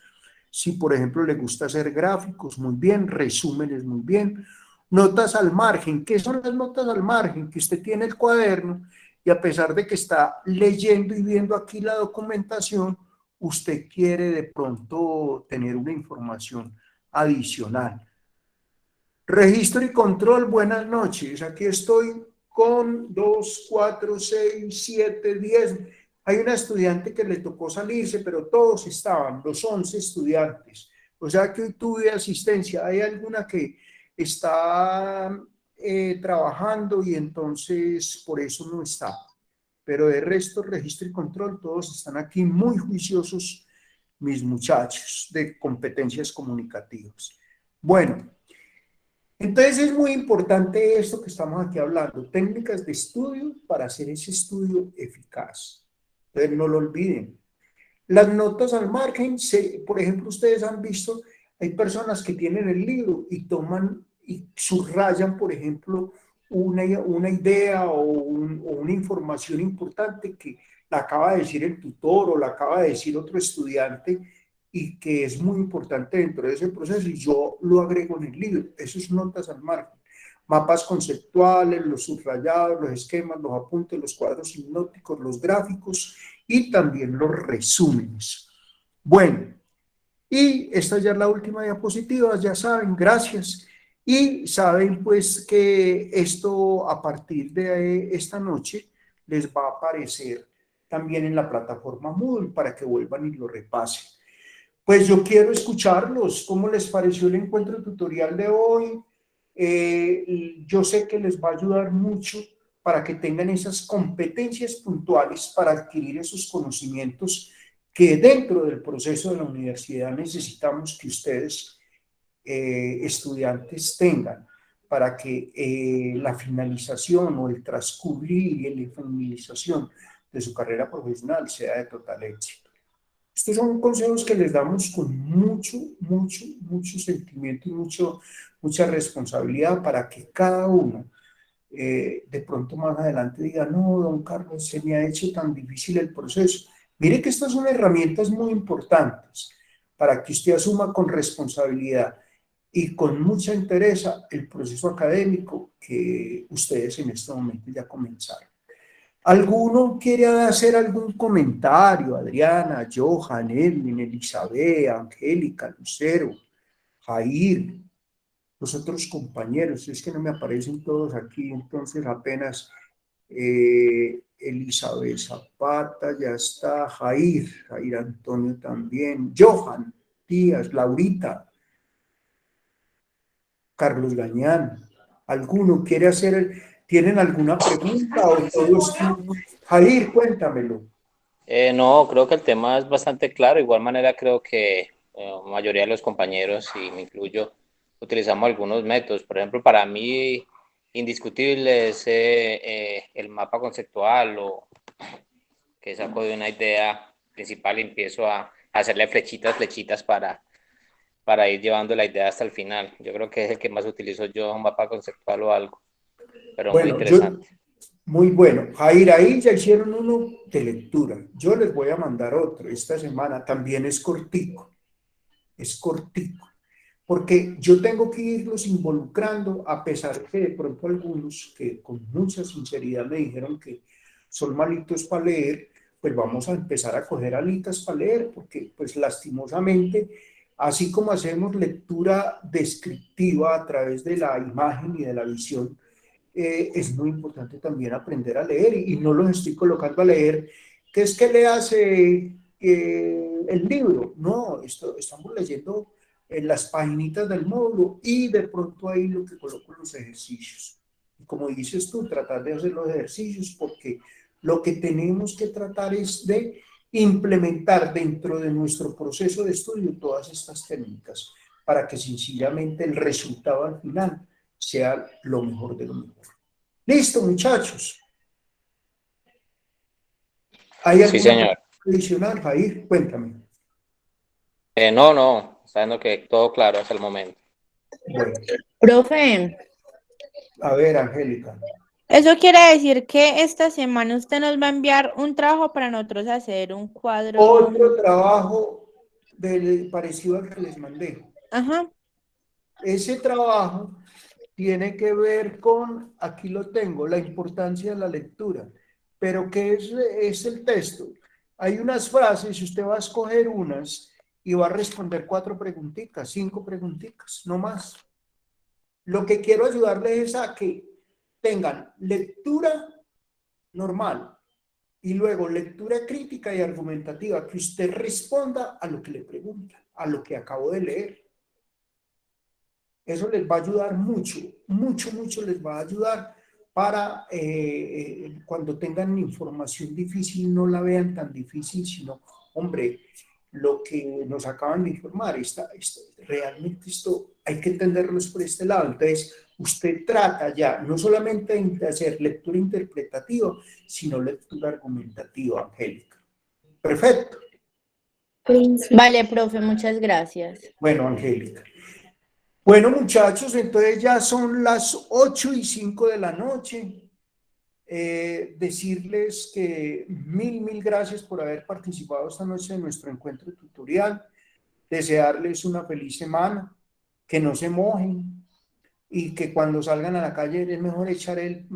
Si por ejemplo le gusta hacer gráficos, muy bien, resúmenes, muy bien. Notas al margen, ¿qué son las notas al margen? Que usted tiene el cuaderno y a pesar de que está leyendo y viendo aquí la documentación, usted quiere de pronto tener una información adicional. Registro y control, buenas noches. Aquí estoy con 2, 4, 6, 7, 10. Hay una estudiante que le tocó salirse, pero todos estaban, los 11 estudiantes. O sea que hoy tuve asistencia. Hay alguna que está trabajando y entonces por eso no está. Pero de resto, registro y control, todos están aquí muy juiciosos, mis muchachos de competencias comunicativas. Bueno, entonces es muy importante esto que estamos aquí hablando, técnicas de estudio para hacer ese estudio eficaz. Entonces no lo olviden. Las notas al margen, por ejemplo, ustedes han visto, hay personas que tienen el libro y toman y subrayan, por ejemplo, una idea o una información importante que la acaba de decir el tutor o la acaba de decir otro estudiante y que es muy importante dentro de ese proceso y yo lo agrego en el libro. Eso es notas al margen. Mapas conceptuales, los subrayados, los esquemas, los apuntes, los cuadros hipnóticos, los gráficos y también los resúmenes. Bueno, y esta ya es la última diapositiva, ya saben, gracias. Y saben pues que esto a partir de esta noche les va a aparecer también en la plataforma Moodle para que vuelvan y lo repasen. Pues yo quiero escucharlos, ¿cómo les pareció el encuentro tutorial de hoy? Yo sé que les va a ayudar mucho para que tengan esas competencias puntuales para adquirir esos conocimientos que dentro del proceso de la universidad necesitamos que ustedes, estudiantes, tengan para que la finalización o el transcurrir y la finalización de su carrera profesional sea de total éxito. Estos son consejos que les damos con mucho sentimiento y mucha responsabilidad para que cada uno de pronto más adelante diga, no, don Carlos, se me ha hecho tan difícil el proceso. Mire que estas son herramientas muy importantes para que usted asuma con responsabilidad y con mucha entereza el proceso académico que ustedes en este momento ya comenzaron. ¿Alguno quiere hacer algún comentario? Adriana, Johan, Edwin, Elizabeth, Angélica, Lucero, Jair, los otros compañeros, es que no me aparecen todos aquí, entonces apenas Elizabeth Zapata, ya está, Jair Antonio también, Johan Díaz, Laurita, Carlos Gañán. ¿Alguno quiere tienen alguna pregunta o todos? Jair, cuéntamelo. No, creo que el tema es bastante claro. De igual manera creo que la mayoría de los compañeros, y me incluyo, utilizamos algunos métodos. Por ejemplo, para mí, indiscutible es el mapa conceptual, o que saco de una idea principal y empiezo a hacerle flechitas para ir llevando la idea hasta el final. Yo creo que es el que más utilizo yo, un mapa conceptual o algo, pero bueno, muy interesante. Muy bueno. Jair, ahí ya hicieron uno de lectura. Yo les voy a mandar otro esta semana. También es cortico. Es cortico. Porque yo tengo que irlos involucrando, a pesar que de pronto algunos que con mucha sinceridad me dijeron que son malitos para leer, pues vamos a empezar a coger alitas para leer, porque pues lastimosamente, así como hacemos lectura descriptiva a través de la imagen y de la visión, es muy importante también aprender a leer, y no los estoy colocando a leer ¿qué es que le hace el libro? No, estamos leyendo en las paginitas del módulo, y de pronto ahí lo que coloco los ejercicios. Y como dices tú, tratar de hacer los ejercicios, porque lo que tenemos que tratar es de implementar dentro de nuestro proceso de estudio todas estas técnicas, para que sencillamente el resultado al final sea lo mejor de lo mejor. Listo, muchachos. ¿Hay Sí, señor. adicional, Jair? Cuéntame. No, está viendo que todo claro hasta el momento. Bueno. Profe. A ver, Angélica. Eso quiere decir que esta semana usted nos va a enviar un trabajo para nosotros hacer un cuadro. Otro trabajo parecido al que les mandé. Ajá. Ese trabajo tiene que ver con, aquí lo tengo, la importancia de la lectura. Pero ¿qué es el texto? Hay unas frases, usted va a escoger unas y va a responder 4 preguntitas, 5 preguntitas, no más. Lo que quiero ayudarles es a que tengan lectura normal y luego lectura crítica y argumentativa, que usted responda a lo que le preguntan, a lo que acabo de leer. Eso les va a ayudar mucho les va a ayudar para cuando tengan información difícil no la vean tan difícil, sino, hombre, lo que nos acaban de informar, realmente esto hay que entenderlo por este lado. Entonces, usted trata ya no solamente de hacer lectura interpretativa, sino lectura argumentativa, Angélica. Perfecto. Vale, profe, muchas gracias. Bueno, Angélica. Bueno, muchachos, entonces ya son las 8:05 de la noche. Decirles que mil gracias por haber participado esta noche en nuestro encuentro tutorial. Desearles una feliz semana, que no se mojen y que cuando salgan a la calle es mejor echar el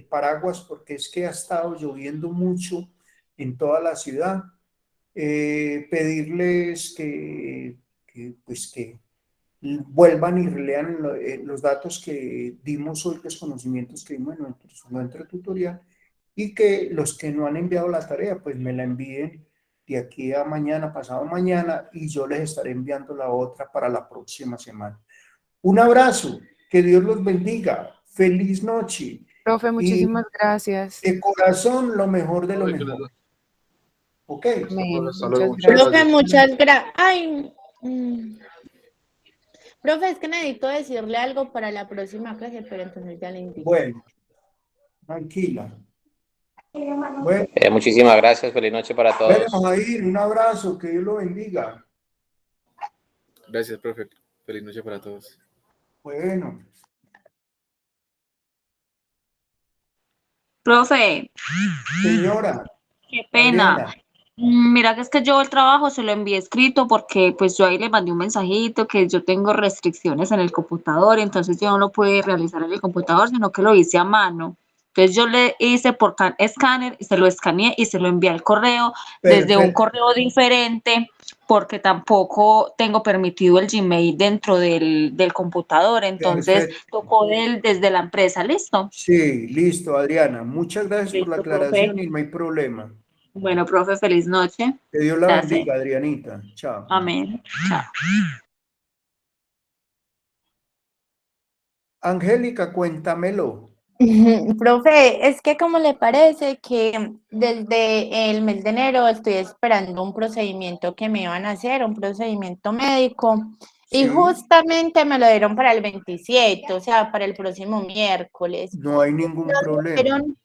paraguas, porque es que ha estado lloviendo mucho en toda la ciudad. Pedirles que vuelvan y relean los datos que dimos hoy, los conocimientos que dimos en nuestro tutorial, y que los que no han enviado la tarea, pues me la envíen de aquí a mañana, pasado mañana, y yo les estaré enviando la otra para la próxima semana. Un abrazo, que Dios los bendiga, feliz noche. Profe, muchísimas gracias. De corazón, lo mejor de lo mejor. Ok. Muchas gracias. Profe, muchas gracias. Profe, es que necesito decirle algo para la próxima clase, pero entonces ya le indico. Bueno, tranquila. Bueno, Muchísimas gracias, feliz noche para bueno, todos. Jair, un abrazo, que Dios lo bendiga. Gracias, profe. Feliz noche para todos. Bueno, Profe, señora qué pena. Adriana, Mira que es que yo el trabajo se lo envié escrito porque pues yo ahí le mandé un mensajito que yo tengo restricciones en el computador, entonces yo no pude realizar en el computador, sino que lo hice a mano. Entonces yo le hice por escáner y se lo escaneé y se lo envié al correo desde un perfecto, correo diferente porque tampoco tengo permitido el Gmail dentro del computador, entonces perfecto. tocó desde la empresa, ¿listo? Sí, listo, Adriana. Muchas gracias por la Listo, aclaración profe. y no hay problema. Bueno, profe, feliz noche. Que Dios la Gracias. bendiga, Adrianita. Chao. Amén. Chao. Angélica, cuéntamelo. Profe, es que como le parece que desde el mes de enero estoy esperando un procedimiento que me iban a hacer, un procedimiento médico, y Sí, justamente me lo dieron para el 27, o sea, para el próximo miércoles. no hay ningún problema. Dieron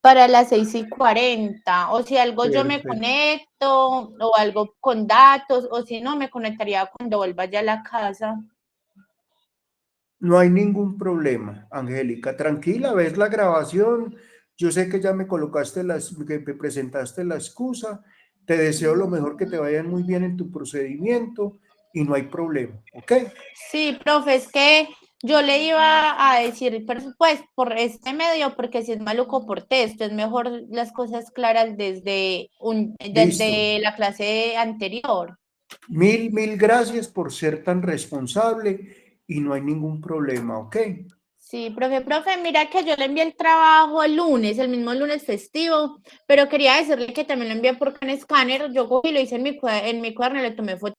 para las 6:40, o si algo yo me Perfecto. conecto, o algo con datos, o si no, me conectaría cuando vuelva ya a la casa. No hay ningún problema, Angélica. Tranquila, ves la grabación. Yo sé que ya me colocaste que me presentaste la excusa. Te deseo lo mejor, que te vaya muy bien en tu procedimiento y no hay problema, ¿ok? Sí, profe, es que yo le iba a decir, pues, por este medio, porque si es maluco por texto, es mejor las cosas claras desde Listo. la clase anterior. Mil gracias por ser tan responsable y no hay ningún problema, ¿ok? Sí, profe, mira que yo le envié el trabajo el lunes, el mismo lunes festivo, pero quería decirle que también lo envié por Escáner. Yo cogí, lo hice en mi cuaderno y le tomé foto